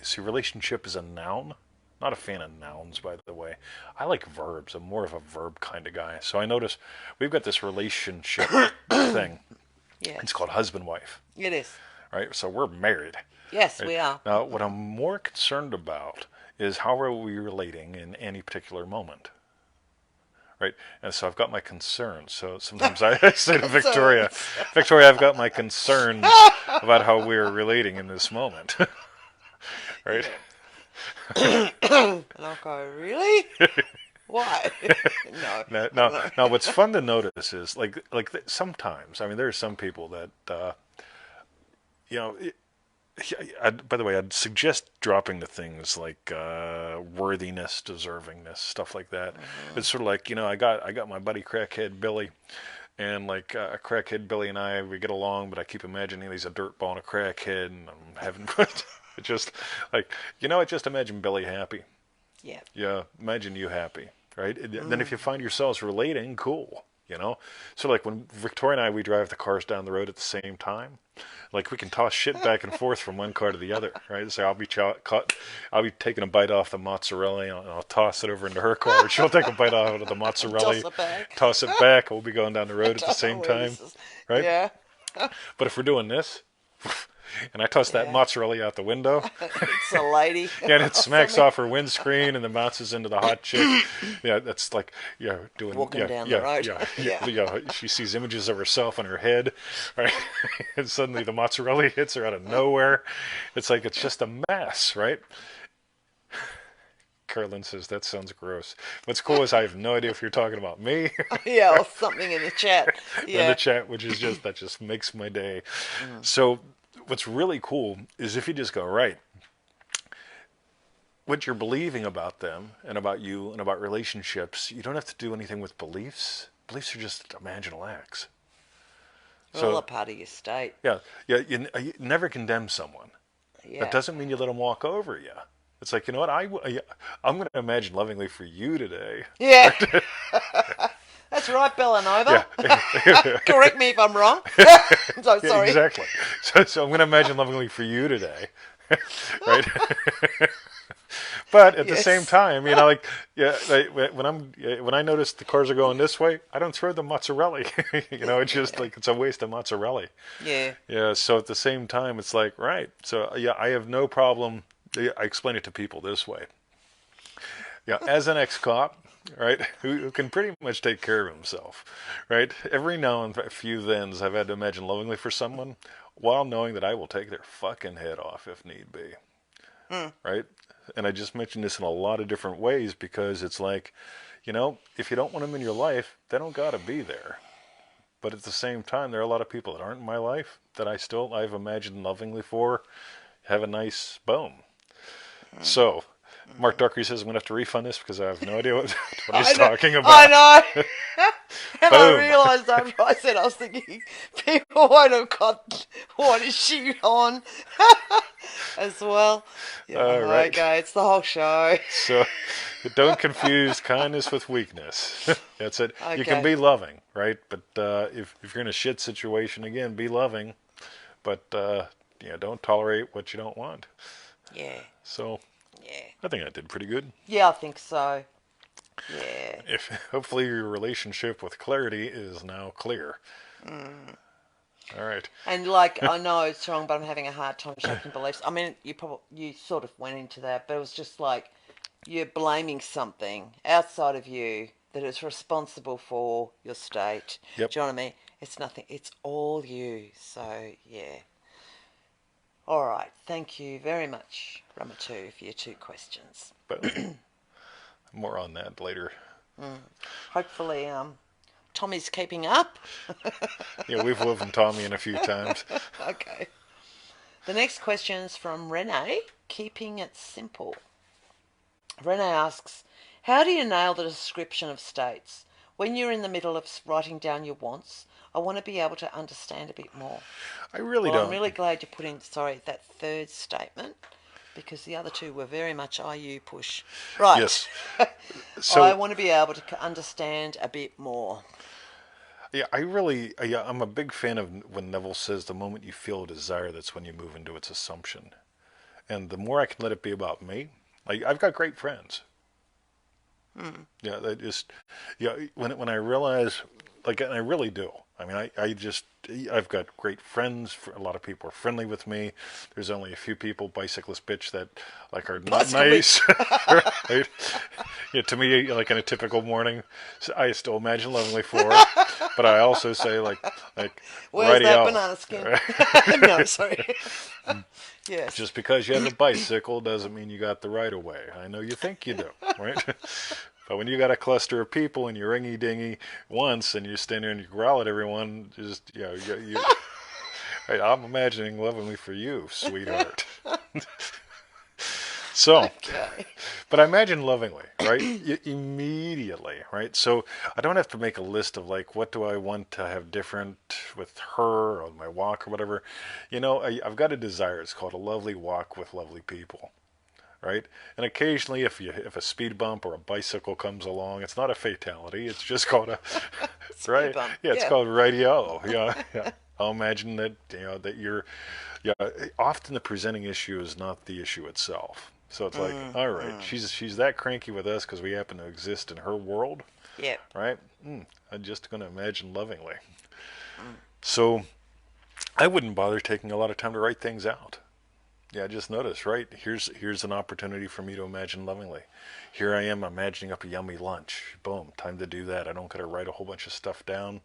[SPEAKER 2] See, relationship is a noun, Not a fan of nouns, by the way. I like verbs. I'm more of a verb kind of guy. So I notice we've got this relationship thing.
[SPEAKER 1] Yes.
[SPEAKER 2] It's called husband-wife,
[SPEAKER 1] It is.
[SPEAKER 2] right? So we're married.
[SPEAKER 1] Yes,
[SPEAKER 2] Right?
[SPEAKER 1] we are.
[SPEAKER 2] Now, what I'm more concerned about is how are we relating in any particular moment, right? And so I've got my concerns. So sometimes I say to Victoria, Victoria, I've got my concerns about how we're relating in this moment, right?
[SPEAKER 1] Yeah. And I'll go, really? Why? No.
[SPEAKER 2] Now, what's fun to notice is sometimes, I mean, there are some people that, you know, by the way, I'd suggest dropping the things like worthiness, deservingness, stuff like that.
[SPEAKER 1] Mm-hmm.
[SPEAKER 2] It's sort of like, I got my buddy crackhead Billy, and like crackhead Billy and we get along, but I keep imagining he's a dirtball and a crackhead, and I'm having it just like I just imagine Billy happy.
[SPEAKER 1] Yeah.
[SPEAKER 2] Yeah, imagine you happy, right? Then if you find yourselves relating, cool. So like when Victoria and we drive the cars down the road at the same time, like we can toss shit back and forth from one car to the other, right? So I'll be taking a bite off the mozzarella and I'll toss it over into her car. She'll take a bite off of the mozzarella, toss it back. We'll be going down the road at the same time, right?
[SPEAKER 1] Yeah.
[SPEAKER 2] But if we're doing this, and I toss that mozzarella out the window,
[SPEAKER 1] it's a lady,
[SPEAKER 2] and it smacks off her windscreen and then bounces into the hot chick. Yeah, that's like doing
[SPEAKER 1] walking down the road.
[SPEAKER 2] Yeah. She sees images of herself in her head, right? And suddenly the mozzarella hits her out of nowhere. It's like it's just a mess, right? Carolyn says that sounds gross. What's cool is I have no idea if you're talking about me.
[SPEAKER 1] Yeah, or something in the chat. Yeah.
[SPEAKER 2] In the chat, which is that just makes my day. So what's really cool is if you just go, right, what you're believing about them and about you and about relationships, you don't have to do anything with beliefs. Beliefs are just imaginal acts.
[SPEAKER 1] All a part of your state.
[SPEAKER 2] Yeah. You never condemn someone.
[SPEAKER 1] Yeah.
[SPEAKER 2] That doesn't mean you let them walk over you. It's like, you know what, I'm going to imagine lovingly for you today.
[SPEAKER 1] Yeah. That's right, Bellanova.
[SPEAKER 2] Yeah.
[SPEAKER 1] Correct me if I'm wrong. I'm so sorry.
[SPEAKER 2] Yeah, exactly. So I'm going to imagine lovingly for you today, right? But at the same time, when I notice the cars are going this way, I don't throw the mozzarella. It's just like it's a waste of mozzarella.
[SPEAKER 1] Yeah.
[SPEAKER 2] Yeah. So at the same time, it's like right. So I have no problem. I explain it to people this way. Yeah, as an ex-cop, right, who can pretty much take care of himself, right? Every now and a few thens, I've had to imagine lovingly for someone while knowing that I will take their fucking head off if need be, right? And I just mentioned this in a lot of different ways because it's like, if you don't want them in your life, they don't got to be there. But at the same time, there are a lot of people that aren't in my life that I've imagined lovingly for, have a nice boom. So, Mark Duckery says I'm going to have to refund this because I have no idea what he's talking about.
[SPEAKER 1] I know. And I realised after I said, I was thinking, people won't have got what is she on as well. Yeah,
[SPEAKER 2] right.
[SPEAKER 1] Okay, it's the whole show.
[SPEAKER 2] So, don't confuse kindness with weakness. That's it.
[SPEAKER 1] Okay.
[SPEAKER 2] You can be loving, right? But if you're in a shit situation, again, be loving. But don't tolerate what you don't want.
[SPEAKER 1] Yeah.
[SPEAKER 2] So,
[SPEAKER 1] yeah,
[SPEAKER 2] I think I did pretty good.
[SPEAKER 1] Yeah, I think so. Yeah.
[SPEAKER 2] Hopefully your relationship with clarity is now clear. All right.
[SPEAKER 1] And like, I know it's wrong, but I'm having a hard time shaking beliefs. I mean, you sort of went into that, but it was just like you're blaming something outside of you that is responsible for your state.
[SPEAKER 2] Yep.
[SPEAKER 1] Do you know what I mean? It's nothing. It's all you. So, yeah. All right. Thank you very much, Ramatu, for your 2 questions.
[SPEAKER 2] But more on that later.
[SPEAKER 1] Hopefully, Tommy's keeping up.
[SPEAKER 2] Yeah, we've woven Tommy in a few times.
[SPEAKER 1] Okay. The next question's from Renee, keeping it simple. Renee asks, how do you nail the description of states? When you're in the middle of writing down your wants, I want to be able to understand a bit more.
[SPEAKER 2] I really don't.
[SPEAKER 1] I'm really glad you put in, that 3rd statement, because the other 2 were very much IU push. Right.
[SPEAKER 2] Yes. So
[SPEAKER 1] I want to be able to understand a bit more.
[SPEAKER 2] Yeah, I'm a big fan of when Neville says the moment you feel a desire, that's when you move into its assumption. And the more I can let it be about me, Like I've got great friends. Yeah, that just yeah. When I realize, like, and I really do. I mean, I've got great friends. A lot of people are friendly with me. There's only a few people, bicyclist bitch, that like are not nice. Right? Yeah, to me, like in a typical morning, I still imagine lovingly for her, but I also say like
[SPEAKER 1] Where's that
[SPEAKER 2] radio.
[SPEAKER 1] banana skin?
[SPEAKER 2] Right?
[SPEAKER 1] No, sorry. Yes.
[SPEAKER 2] Just because you have a bicycle doesn't mean you got the right of way. I know you think you do, right? But when you got a cluster of people and you ringy dingy once and you stand there and you growl at everyone, just I'm imagining lovingly for you, sweetheart. So,
[SPEAKER 1] Okay.
[SPEAKER 2] but I imagine lovingly, right? Immediately, right? So I don't have to make a list of like, what do I want to have different with her or my walk or whatever. I've got a desire. It's called a lovely walk with lovely people, right? And occasionally, if a speed bump or a bicycle comes along, it's not a fatality. It's just called a right.
[SPEAKER 1] Bump.
[SPEAKER 2] Yeah, it's
[SPEAKER 1] Yeah.
[SPEAKER 2] called radio. Yeah, yeah. I'll imagine that that you're. Yeah, often the presenting issue is not the issue itself. So it's like, all right, she's that cranky with us because we happen to exist in her world,
[SPEAKER 1] Yep.
[SPEAKER 2] right? I'm just going to imagine lovingly. So I wouldn't bother taking a lot of time to write things out. Yeah, just notice, right? Here's an opportunity for me to imagine lovingly. Here I am imagining up a yummy lunch. Boom, time to do that. I don't got to write a whole bunch of stuff down.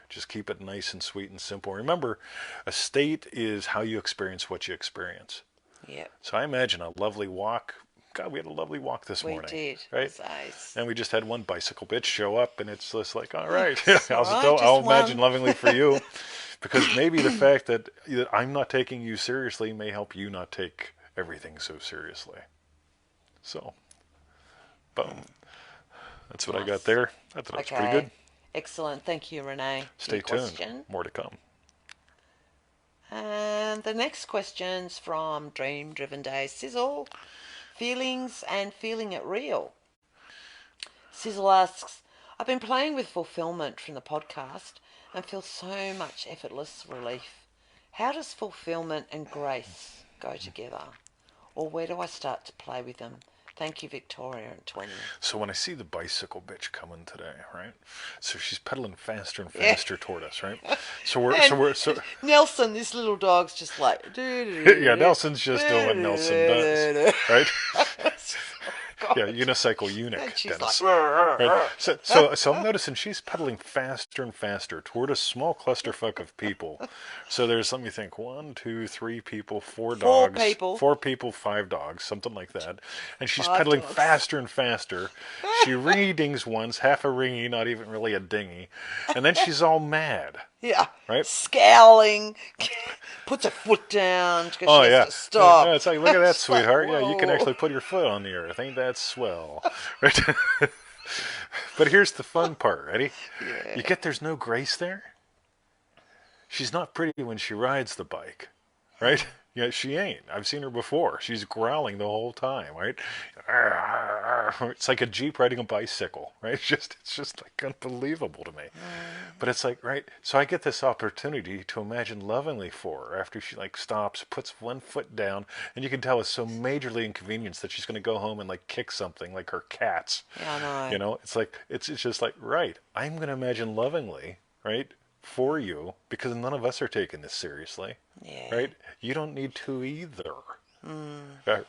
[SPEAKER 2] Just keep it nice and sweet and simple. Remember, a state is how you experience what you experience.
[SPEAKER 1] Yep.
[SPEAKER 2] So I imagine a lovely walk. God, we had a lovely walk this
[SPEAKER 1] We
[SPEAKER 2] morning.
[SPEAKER 1] did.
[SPEAKER 2] Right?
[SPEAKER 1] It's nice.
[SPEAKER 2] And we just had one bicycle bitch show up, and it's just like, all right,
[SPEAKER 1] all right,
[SPEAKER 2] I'll
[SPEAKER 1] just
[SPEAKER 2] imagine
[SPEAKER 1] one.
[SPEAKER 2] lovingly for you. Because maybe the fact that I'm not taking you seriously may help you not take everything so seriously. So, boom. That's what I got there. I thought it was pretty good.
[SPEAKER 1] Excellent. Thank you, Renee.
[SPEAKER 2] Stay
[SPEAKER 1] for your
[SPEAKER 2] tuned.
[SPEAKER 1] question.
[SPEAKER 2] More to come.
[SPEAKER 1] And the next question's from Dream Driven Day Sizzle. Feelings and feeling it real. Sizzle asks, I've been playing with fulfillment from the podcast and feel so much effortless relief. How does fulfillment and grace go together? Or where do I start to play with them? Thank you, Victoria and 20.
[SPEAKER 2] So when I see the bicycle bitch coming today, right? So she's pedaling faster and faster toward us, right? So we're
[SPEAKER 1] Nelson, this little dog's just like
[SPEAKER 2] yeah, Nelson's just doing what Nelson does, right? Yeah, unicycle eunuch,
[SPEAKER 1] And she's
[SPEAKER 2] Dennis.
[SPEAKER 1] like,
[SPEAKER 2] Right? So I'm noticing she's pedaling faster and faster toward a small clusterfuck of people. So there's, let me think, 1, 2, 3 people, 4 dogs, 4 people, 5 dogs, something like that. And she's
[SPEAKER 1] 5
[SPEAKER 2] pedaling
[SPEAKER 1] dogs.
[SPEAKER 2] faster and faster. She ringy dings once, half a ringy, not even really a dingy, and then she's all mad.
[SPEAKER 1] yeah,
[SPEAKER 2] Right?
[SPEAKER 1] scowling, puts her foot down because
[SPEAKER 2] Oh
[SPEAKER 1] she
[SPEAKER 2] yeah,
[SPEAKER 1] has to stop.
[SPEAKER 2] yeah. It's like, look at that,
[SPEAKER 1] It's like,
[SPEAKER 2] sweetheart. Yeah, you can
[SPEAKER 1] whoa.
[SPEAKER 2] actually put your foot on the earth. Ain't that swell? Right? But here's the fun part. Ready?
[SPEAKER 1] Yeah.
[SPEAKER 2] You get there's no grace there. She's not pretty when she rides the bike, right? Yeah, she ain't. I've seen her before. She's growling the whole time, right? It's like a Jeep riding a bicycle, right? It's just like unbelievable to me. But it's like, right? So I get this opportunity to imagine lovingly for her after she like stops, puts one foot down, and you can tell it's so majorly inconvenienced that she's going to go home and like kick something like her cats.
[SPEAKER 1] Yeah, I know.
[SPEAKER 2] You know, it's like it's just like, right, I'm going to imagine lovingly, right, for you, because none of us are taking this seriously.
[SPEAKER 1] Yeah.
[SPEAKER 2] Right? You don't need to either.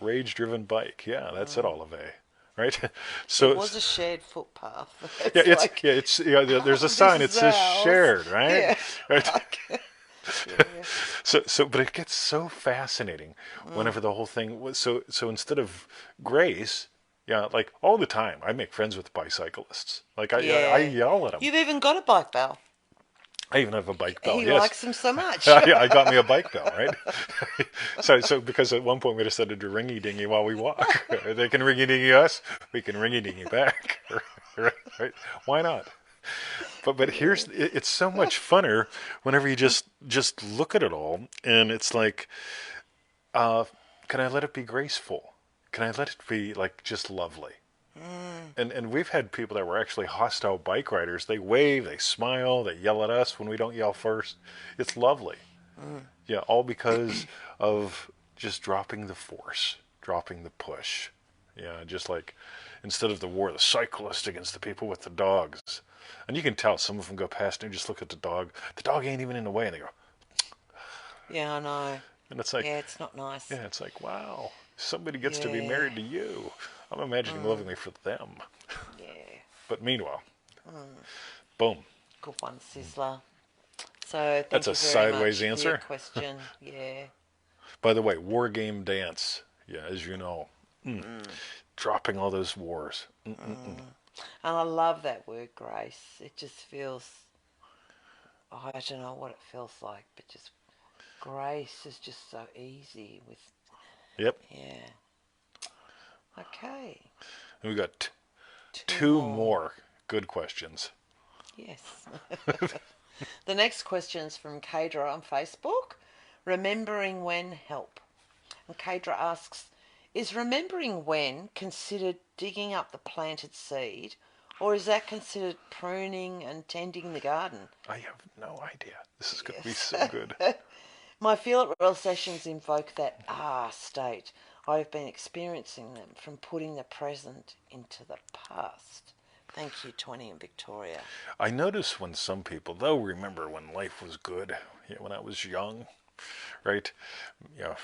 [SPEAKER 2] Rage-driven bike. Yeah, that's it, Olive. Right? So
[SPEAKER 1] It was a shared footpath.
[SPEAKER 2] there's a sign. It
[SPEAKER 1] This is
[SPEAKER 2] says
[SPEAKER 1] ours.
[SPEAKER 2] shared, right?
[SPEAKER 1] Yeah.
[SPEAKER 2] Right?
[SPEAKER 1] Yeah.
[SPEAKER 2] But it gets so fascinating whenever the whole thing was so instead of grace, yeah, like all the time I make friends with bicyclists. Like I yell at them.
[SPEAKER 1] You've even got a bike bell.
[SPEAKER 2] I even have a bike bell.
[SPEAKER 1] He
[SPEAKER 2] Yes.
[SPEAKER 1] likes them so much.
[SPEAKER 2] Yeah, I got me a bike bell, right? so because at one point we decided to ringy dingy while we walk. They can ringy dingy us, we can ringy dingy back, right? Why not? But here's it's so much funner whenever you just look at it all, and it's like, can I let it be graceful? Can I let it be like just lovely? And we've had people that were actually hostile bike riders. They wave, they smile, they yell at us when we don't yell first. It's lovely. Yeah, all because of just dropping the force, dropping the push. Yeah, just like instead of the war, the cyclist against the people with the dogs. And you can tell some of them go past and just look at the dog. The dog ain't even in the way, and they go.
[SPEAKER 1] Yeah, I know.
[SPEAKER 2] And it's like,
[SPEAKER 1] Yeah, it's not nice.
[SPEAKER 2] yeah, it's like, wow, somebody gets to be
[SPEAKER 1] Yeah.
[SPEAKER 2] married to you. I'm imagining loving me for them.
[SPEAKER 1] Yeah.
[SPEAKER 2] But meanwhile, boom.
[SPEAKER 1] Good one, Sizzler. So
[SPEAKER 2] That's
[SPEAKER 1] thank
[SPEAKER 2] a
[SPEAKER 1] you very much
[SPEAKER 2] sideways
[SPEAKER 1] for your
[SPEAKER 2] answer.
[SPEAKER 1] question. Yeah.
[SPEAKER 2] By the way, war game dance. Yeah, as you know, dropping all those wars.
[SPEAKER 1] And I love that word, grace. It just feels, I don't know what it feels like, but just grace is just so easy with,
[SPEAKER 2] Yep.
[SPEAKER 1] yeah. Okay.
[SPEAKER 2] And we got
[SPEAKER 1] Two
[SPEAKER 2] two
[SPEAKER 1] more.
[SPEAKER 2] more good questions.
[SPEAKER 1] Yes. The next question is from Kadra on Facebook. Remembering when help. And Kadra asks, is remembering when considered digging up the planted seed, or is that considered pruning and tending the garden?
[SPEAKER 2] I have no idea. This is going to be
[SPEAKER 1] Yes.
[SPEAKER 2] so good.
[SPEAKER 1] My feel at real sessions invoke that state. I have been experiencing them from putting the present into the past. Thank you, 20 in Victoria.
[SPEAKER 2] I notice when some people, they'll remember when life was good, when I was young, right? You know,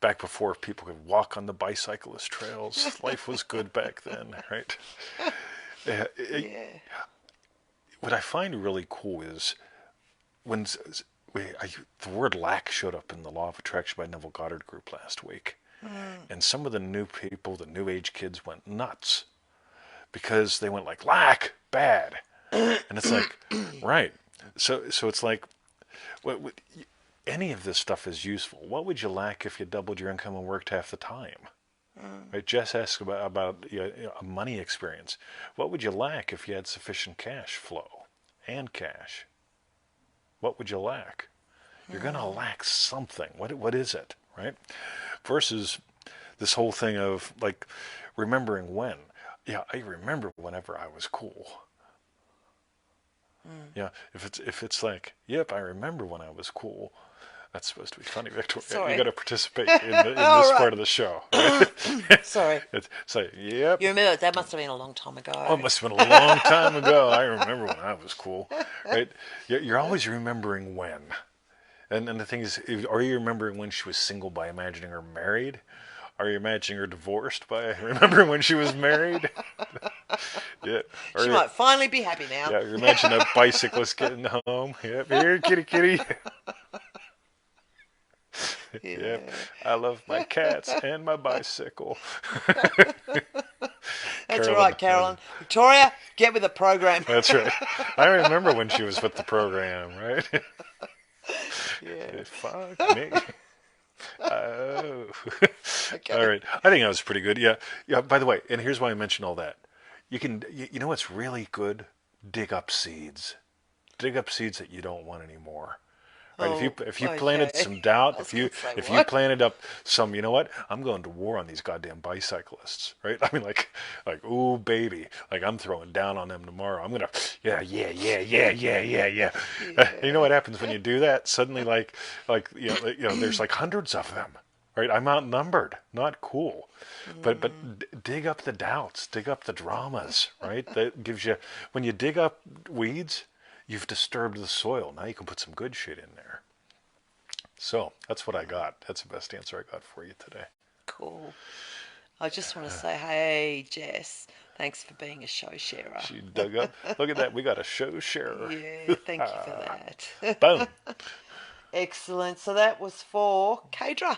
[SPEAKER 2] back before people could walk on the bicyclist trails. Life was good back then, right?
[SPEAKER 1] Yeah.
[SPEAKER 2] What I find really cool is when the word lack showed up in the Law of Attraction by Neville Goddard group last week. And some of the new people, the new age kids went nuts because they went like, lack, bad. And it's like, right. So it's like, what, any of this stuff is useful. What would you lack if you doubled your income and worked half the time? Right? Jess asked about a money experience. What would you lack if you had sufficient cash flow and cash? What would you lack? You're going to lack something. What is it, right? Versus this whole thing of like remembering when. Yeah, I remember whenever I was cool. Yeah, if it's like, yep, I remember when I was cool. That's supposed to be funny, Victoria.
[SPEAKER 1] Sorry.
[SPEAKER 2] You got to participate in this
[SPEAKER 1] All right.
[SPEAKER 2] part of the show. Right?
[SPEAKER 1] Sorry.
[SPEAKER 2] So, yep.
[SPEAKER 1] You remember, that must have been a long time ago.
[SPEAKER 2] Oh, it must have been a long time ago. I remember when I was cool. Right? You're always remembering when. And the thing is, are you remembering when she was single by imagining her married? Are you imagining her divorced by remembering when she was married? Yeah. Or
[SPEAKER 1] She might finally be happy now.
[SPEAKER 2] yeah, you imagine a bicyclist getting home. Yep, here, kitty, kitty. Yep, I love my cats and my bicycle.
[SPEAKER 1] That's all right, Carolyn. Victoria, get with the program.
[SPEAKER 2] That's right. I remember when she was with the program, right?
[SPEAKER 1] Yeah.
[SPEAKER 2] Fuck me. Oh.
[SPEAKER 1] Okay.
[SPEAKER 2] All right. I think that was pretty good. Yeah. Yeah. By the way, and here's why I mentioned all that. You know what's really good? Dig up seeds. Dig up seeds that you don't want anymore. Right? If you planted
[SPEAKER 1] okay.
[SPEAKER 2] some doubt,
[SPEAKER 1] I was
[SPEAKER 2] if you
[SPEAKER 1] gonna say,
[SPEAKER 2] if you
[SPEAKER 1] what?
[SPEAKER 2] planted up some, you know what? I'm going to war on these goddamn bicyclists, right? I mean, like, ooh, baby, like I'm throwing down on them tomorrow. I'm gonna, yeah. You know what happens when you do that? Suddenly, there's like hundreds of them, right? I'm outnumbered. Not cool. But dig up the doubts, dig up the dramas, right? That gives you, when you dig up weeds, you've disturbed the soil. Now you can put some good shit in there. So that's what I got. That's the best answer I got for you today.
[SPEAKER 1] Cool. I just want to say, hey, Jess, thanks for being a show sharer.
[SPEAKER 2] She dug up. Look at that. We got a show sharer.
[SPEAKER 1] Yeah, thank you for that.
[SPEAKER 2] Boom.
[SPEAKER 1] Excellent. So that was for Kadra.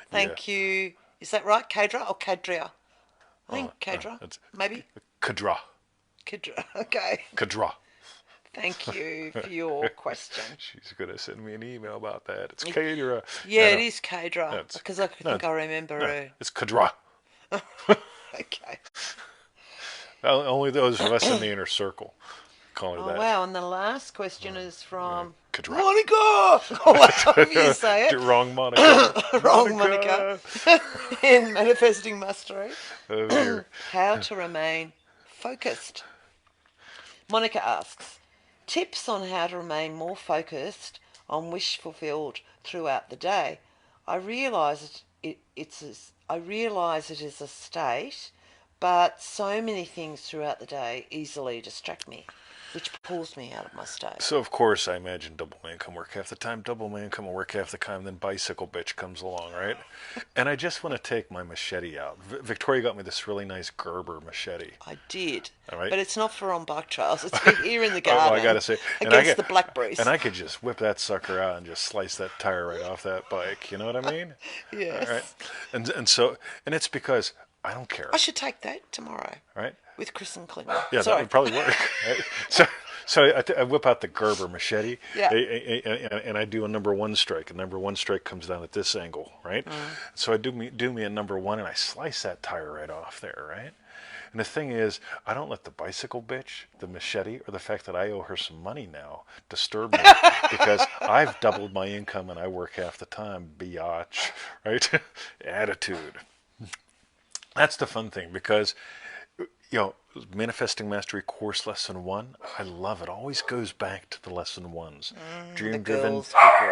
[SPEAKER 1] Thank you. Is that right, Kadra or Kadria? I think Kadra.
[SPEAKER 2] It's
[SPEAKER 1] Maybe?
[SPEAKER 2] Kadra.
[SPEAKER 1] Kadra. Okay.
[SPEAKER 2] Kadra.
[SPEAKER 1] Thank you for your question.
[SPEAKER 2] She's going to send me an email about that. It's Kadra.
[SPEAKER 1] Yeah, it is Kadra. Because I think I remember her.
[SPEAKER 2] It's Kadra.
[SPEAKER 1] Okay.
[SPEAKER 2] Only those of us in the inner circle call her
[SPEAKER 1] Oh,
[SPEAKER 2] that.
[SPEAKER 1] wow. And the last question is from
[SPEAKER 2] Kadra.
[SPEAKER 1] Monica. Oh, however you say it.
[SPEAKER 2] Wrong Monica.
[SPEAKER 1] Wrong Monica. In Manifesting Mastery.
[SPEAKER 2] Oh, dear.
[SPEAKER 1] How to remain focused. Monica asks, tips on how to remain more focused on wish fulfilled throughout the day. I realised I realise it is a state, but so many things throughout the day easily distract me, which pulls me out of my state.
[SPEAKER 2] So of course I imagine double man come work half the time, double man come work half the time, then bicycle bitch comes along, right? And I just want to take my machete out. Victoria got me this really nice Gerber machete.
[SPEAKER 1] I did,
[SPEAKER 2] All right.
[SPEAKER 1] but it's not for on bike trails. It's for here in the
[SPEAKER 2] Oh, well,
[SPEAKER 1] garden
[SPEAKER 2] I gotta say,
[SPEAKER 1] against the blackberries.
[SPEAKER 2] and I could just whip that sucker out and just slice that tire right off that bike. You know what I mean?
[SPEAKER 1] Yes.
[SPEAKER 2] All right. And it's because I don't care.
[SPEAKER 1] I should take that tomorrow.
[SPEAKER 2] Right.
[SPEAKER 1] With Chris and Clint.
[SPEAKER 2] Yeah,
[SPEAKER 1] Sorry.
[SPEAKER 2] that would probably work. Right? So I whip out the Gerber machete,
[SPEAKER 1] Yeah.
[SPEAKER 2] and I do a number one strike. A number one strike comes down at this angle, right? So I do me a number one, and I slice that tire right off there, right? And the thing is, I don't let the bicycle bitch, the machete, or the fact that I owe her some money now disturb me because I've doubled my income and I work half the time. Biatch, right? Attitude. That's the fun thing because, Manifesting Mastery Course Lesson 1, I love it. Always goes back to the Lesson 1s.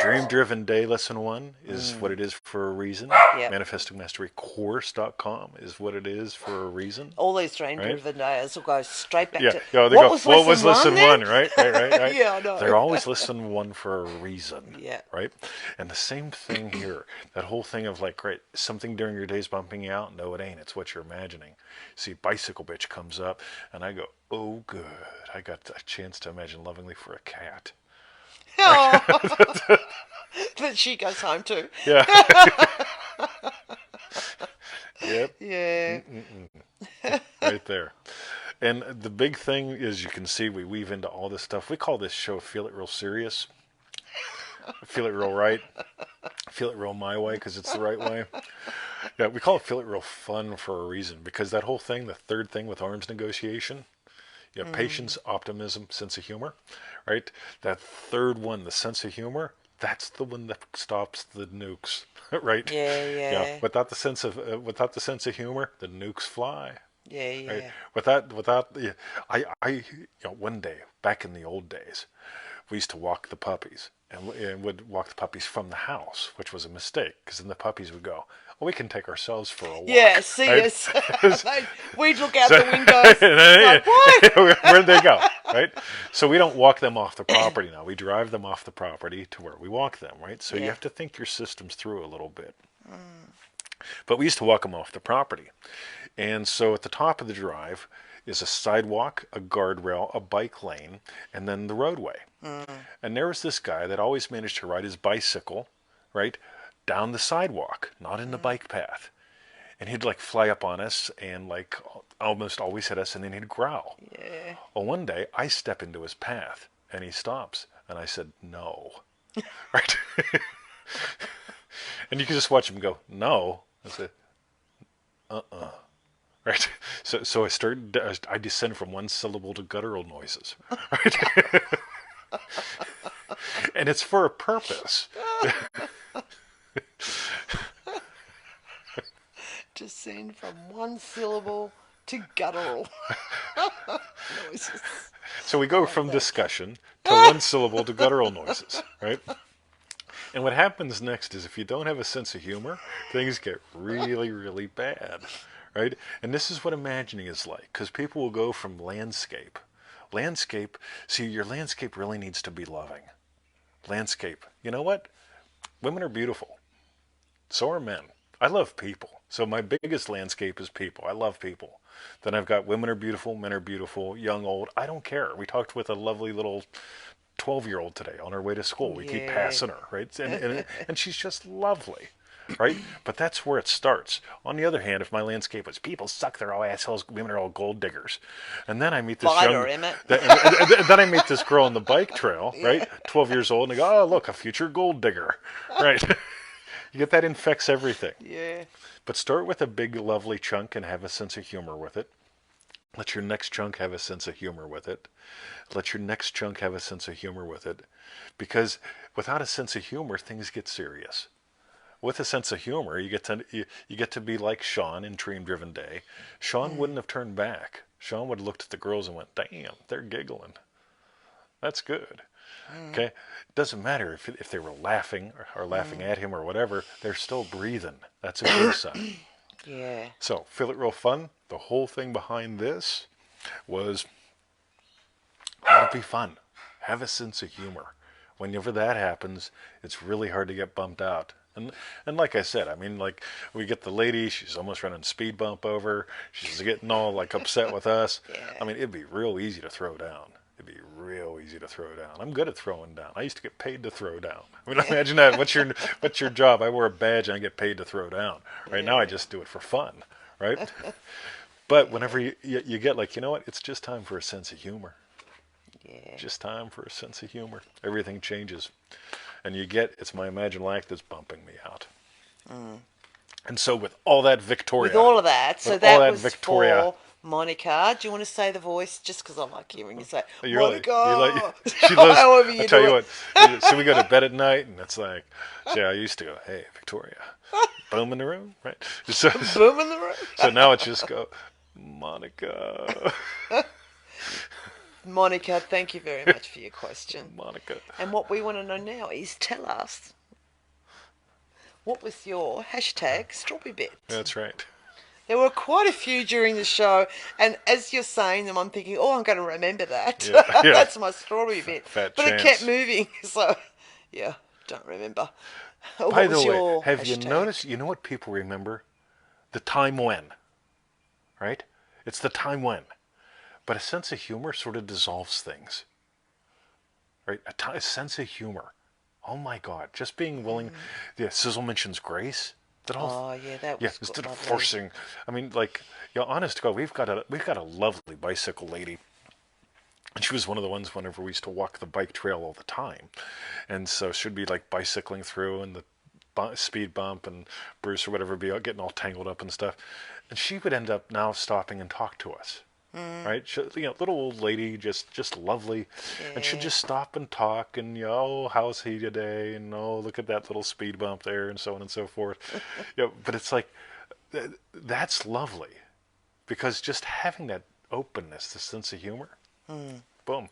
[SPEAKER 2] Dream-driven Day Lesson 1 is what it is for a reason.
[SPEAKER 1] Yep.
[SPEAKER 2] ManifestingMasteryCourse.com is what it is for a reason.
[SPEAKER 1] All these dream-driven days will go straight back to...
[SPEAKER 2] They
[SPEAKER 1] what
[SPEAKER 2] go,
[SPEAKER 1] was
[SPEAKER 2] what was lesson
[SPEAKER 1] then?
[SPEAKER 2] 1, right? Right.
[SPEAKER 1] Yeah, I know.
[SPEAKER 2] They're always lesson 1 for a reason.
[SPEAKER 1] Yeah.
[SPEAKER 2] Right? And the same thing here. That whole thing of like, right, something during your day's bumping you out. No, it ain't. It's what you're imagining. See, bicycle bitch comes up, and I go, oh, good. I got a chance to imagine lovingly for a cat.
[SPEAKER 1] Oh. That she goes home to.
[SPEAKER 2] Yeah. Yep.
[SPEAKER 1] Yeah.
[SPEAKER 2] Right there. And the big thing is, you can see we weave into all this stuff. We call this show Feel It Real Serious. Feel It Real Right. Feel It Real My Way because it's the right way. Yeah, we call it Feel It Real Fun for a reason, because that whole thing, the third thing with arms negotiation, patience, optimism, sense of humor, right? That third one, the sense of humor, that's the one that stops the nukes, right?
[SPEAKER 1] Yeah.
[SPEAKER 2] Without the sense of humor, the nukes fly.
[SPEAKER 1] Yeah.
[SPEAKER 2] Right? One day back in the old days, we used to walk the puppies, and would walk the puppies from the house, which was a mistake, because then the puppies would go, well, we can take ourselves for a walk.
[SPEAKER 1] Yeah, see
[SPEAKER 2] right?
[SPEAKER 1] us. We'd look out the windows. Like, what?
[SPEAKER 2] Where'd they go? Right? So we don't walk them off the property now. We drive them off the property to where we walk them, right? So you have to think your systems through a little bit. But we used to walk them off the property. And so at the top of the drive is a sidewalk, a guardrail, a bike lane, and then the roadway. And there was this guy that always managed to ride his bicycle, right, down the sidewalk, not in the bike path. And he'd like fly up on us and like almost always hit us, and then he'd growl.
[SPEAKER 1] Yeah.
[SPEAKER 2] Well, one day I step into his path and he stops, and I said, no. Right? And you can just watch him go, no. I said, right? So I descend from one syllable to guttural noises. Right? And it's for a purpose.
[SPEAKER 1] Descend from one syllable to guttural noises.
[SPEAKER 2] So we go from discussion to one syllable to guttural noises, right? And what happens next is, if you don't have a sense of humor, things get really, really bad, right? And this is what imagining is like, because people will go from landscape. See, your landscape really needs to be loving. Landscape. You know what? Women are beautiful. So are men. I love people. So my biggest landscape is people. I love people. Then I've got women are beautiful, men are beautiful, young, old. I don't care. We talked with a lovely little 12-year-old today on her way to school. We keep passing her, right? And she's just lovely, right? But that's where it starts. On the other hand, if my landscape was people suck, they're all assholes, women are all gold diggers. And then I meet this then I meet this girl on the bike trail, right? 12 years old, and I go, oh, look, a future gold digger, right? You get that infects everything.
[SPEAKER 1] Yeah.
[SPEAKER 2] But start with a big, lovely chunk and have a sense of humor with it. Let your next chunk have a sense of humor with it. Let your next chunk have a sense of humor with it. Because without a sense of humor, things get serious. With a sense of humor, you get to be like Sean in Dream Driven Day. Sean wouldn't have turned back. Sean would have looked at the girls and went, damn, they're giggling. That's good. Okay, it doesn't matter if they were laughing or laughing at him or whatever. They're still breathing. That's a good sign.
[SPEAKER 1] Yeah.
[SPEAKER 2] So feel it real fun. The whole thing behind this was let it be fun. Have a sense of humor. Whenever that happens, it's really hard to get bumped out. And like I said, I mean, like we get the lady, she's almost running speed bump over. She's getting all like upset with us.
[SPEAKER 1] Yeah.
[SPEAKER 2] I mean, it'd be real easy to throw down. It'd be real easy to throw down. I'm good at throwing down. I used to get paid to throw down. I mean, imagine that. What's your job? I wear a badge and I get paid to throw down. Right now, I just do it for fun. Right. But whenever you get like, you know what? It's just time for a sense of humor.
[SPEAKER 1] Yeah.
[SPEAKER 2] Just time for a sense of humor. Everything changes. And you get, it's my imaginal act that's bumping me out. And so with all that Victoria.
[SPEAKER 1] With all of that, so
[SPEAKER 2] with all
[SPEAKER 1] that
[SPEAKER 2] that
[SPEAKER 1] was
[SPEAKER 2] Victoria,
[SPEAKER 1] for Monica. Do you want to say the voice? Just because I like hearing you say,
[SPEAKER 2] you're
[SPEAKER 1] Monica.
[SPEAKER 2] she loves,
[SPEAKER 1] However
[SPEAKER 2] I
[SPEAKER 1] you
[SPEAKER 2] tell
[SPEAKER 1] do
[SPEAKER 2] you
[SPEAKER 1] it.
[SPEAKER 2] what, so we go to bed at night and it's like, see, I used to go, hey, Victoria, boom in the room, right? So,
[SPEAKER 1] Boom in the room.
[SPEAKER 2] so now it's just go, Monica,
[SPEAKER 1] Monica, thank you very much for your question.
[SPEAKER 2] Monica.
[SPEAKER 1] And what we want to know now is tell us, what was your hashtag strawberry bit?
[SPEAKER 2] That's right.
[SPEAKER 1] There were quite a few during the show, and as you're saying them, I'm thinking, oh, I'm going to remember that.
[SPEAKER 2] Yeah, yeah.
[SPEAKER 1] That's my strawberry bit.
[SPEAKER 2] Fat
[SPEAKER 1] but
[SPEAKER 2] chance.
[SPEAKER 1] it kept moving, so yeah, don't remember.
[SPEAKER 2] By
[SPEAKER 1] What was
[SPEAKER 2] the way,
[SPEAKER 1] your
[SPEAKER 2] have you
[SPEAKER 1] hashtag?
[SPEAKER 2] noticed, you know what people remember? The time when, right? It's the time when. But a sense of humor sort of dissolves things, right? A sense of humor. Oh my God, just being willing. Yeah, Sizzle mentions grace. That all.
[SPEAKER 1] Oh yeah, that was
[SPEAKER 2] Yeah,
[SPEAKER 1] good,
[SPEAKER 2] instead of
[SPEAKER 1] lovely.
[SPEAKER 2] forcing. I mean, like, yeah, honest to God, we've got a lovely bicycle lady. And she was one of the ones whenever we used to walk the bike trail all the time. And so she'd be like bicycling through and the speed bump and Bruce or whatever be getting all tangled up and stuff. And she would end up now stopping and talk to us. Right? She, little old lady, just lovely. And she'd
[SPEAKER 1] Yeah.
[SPEAKER 2] just stop and talk and, oh, how's he today? And, oh, look at that little speed bump there and so on and so forth. But it's like, that's lovely. Because just having that openness, the sense of humor, boom.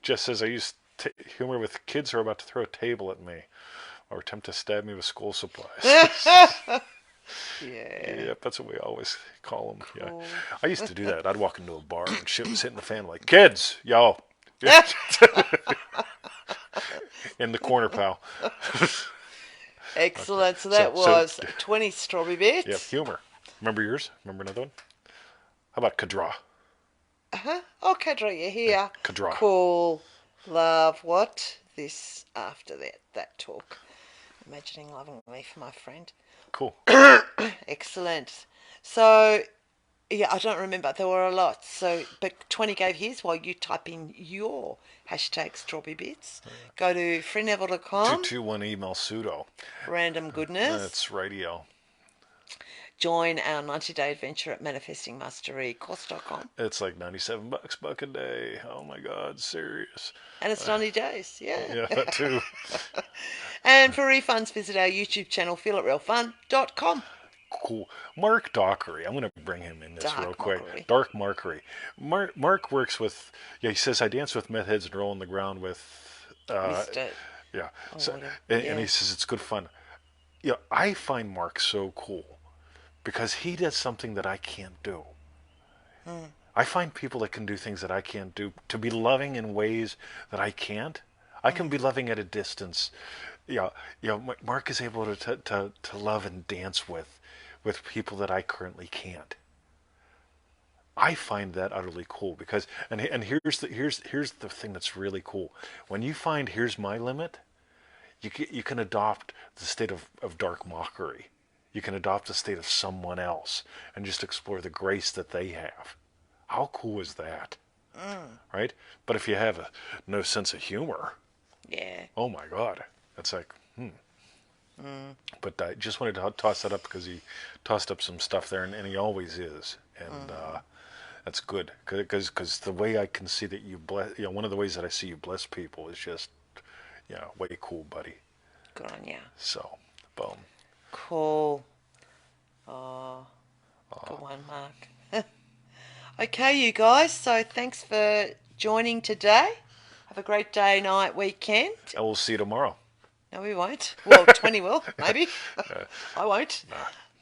[SPEAKER 2] Just as I use humor with kids who are about to throw a table at me or attempt to stab me with school supplies.
[SPEAKER 1] Yeah.
[SPEAKER 2] Yep, that's what we always call them.
[SPEAKER 1] Cool.
[SPEAKER 2] Yeah, I used to do that. I'd walk into a bar and shit was hitting the fan like, kids, yo. In the corner, pal.
[SPEAKER 1] Excellent. So
[SPEAKER 2] So-
[SPEAKER 1] that
[SPEAKER 2] so-
[SPEAKER 1] was 20 strawberry bits.
[SPEAKER 2] Yep, humor. Remember yours? Remember another one? How about Kadra?
[SPEAKER 1] Okay, Drew, you're here.
[SPEAKER 2] Kadra.
[SPEAKER 1] Cool. Love what? This after that talk. Imagining loving me for my friend.
[SPEAKER 2] Cool.
[SPEAKER 1] Excellent. So, yeah, I don't remember. There were a lot. So, but 20 gave his while you type in your hashtag strawberry bits. Go to freeneville.com.
[SPEAKER 2] 221 email pseudo.
[SPEAKER 1] Random goodness.
[SPEAKER 2] That's radio.
[SPEAKER 1] Join our 90-day adventure at manifestingmasterycourse.com.
[SPEAKER 2] It's like $97 buck a day. Oh my God, serious.
[SPEAKER 1] And it's 90 days. Yeah.
[SPEAKER 2] Yeah, that too.
[SPEAKER 1] And for refunds, visit our YouTube channel, feelitrealfun.com.
[SPEAKER 2] Cool. Mark Dockery. I'm going to bring him in this
[SPEAKER 1] Dark
[SPEAKER 2] real quick.
[SPEAKER 1] Markery.
[SPEAKER 2] Dark Markery. Mark works with, he says, I dance with meth heads and roll on the ground with,
[SPEAKER 1] Mr.
[SPEAKER 2] yeah.
[SPEAKER 1] Oh,
[SPEAKER 2] So,
[SPEAKER 1] whatever.
[SPEAKER 2] and
[SPEAKER 1] Yeah.
[SPEAKER 2] he says it's good fun. Yeah, I find Mark so cool because he does something that I can't do. I find people that can do things that I can't do to be loving in ways that I can't. I can be loving at a distance. Mark is able to love and dance with people that I currently can't. I find that utterly cool because and here's the thing that's really cool. When you find here's my limit, you can adopt the state of dark mockery. You can adopt the state of someone else and just explore the grace that they have. How cool is that? Right? But if you have no sense of humor,
[SPEAKER 1] Yeah.
[SPEAKER 2] oh my God, that's like, But I just wanted to toss that up because he tossed up some stuff there, and he always is, and that's good because the way I can see that you bless, one of the ways that I see you bless people is just, way cool, buddy.
[SPEAKER 1] Good on ya.
[SPEAKER 2] So, boom.
[SPEAKER 1] Cool. Oh, good one, Mark. Okay, you guys. So thanks for joining today. Have a great day, night, weekend.
[SPEAKER 2] And we'll see you tomorrow.
[SPEAKER 1] No, we won't. Well, 20 will, maybe. I won't.
[SPEAKER 2] No.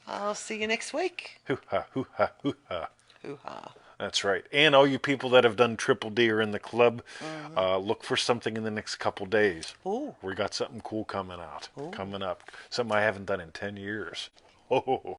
[SPEAKER 1] I'll see you next week.
[SPEAKER 2] Hoo-ha, hoo-ha, hoo-ha.
[SPEAKER 1] Hoo-ha.
[SPEAKER 2] That's right. And all you people that have done Triple D or in the club, look for something in the next couple days.
[SPEAKER 1] Ooh.
[SPEAKER 2] We got something cool coming out.
[SPEAKER 1] Ooh.
[SPEAKER 2] Coming up. Something I haven't done in 10 years. Oh.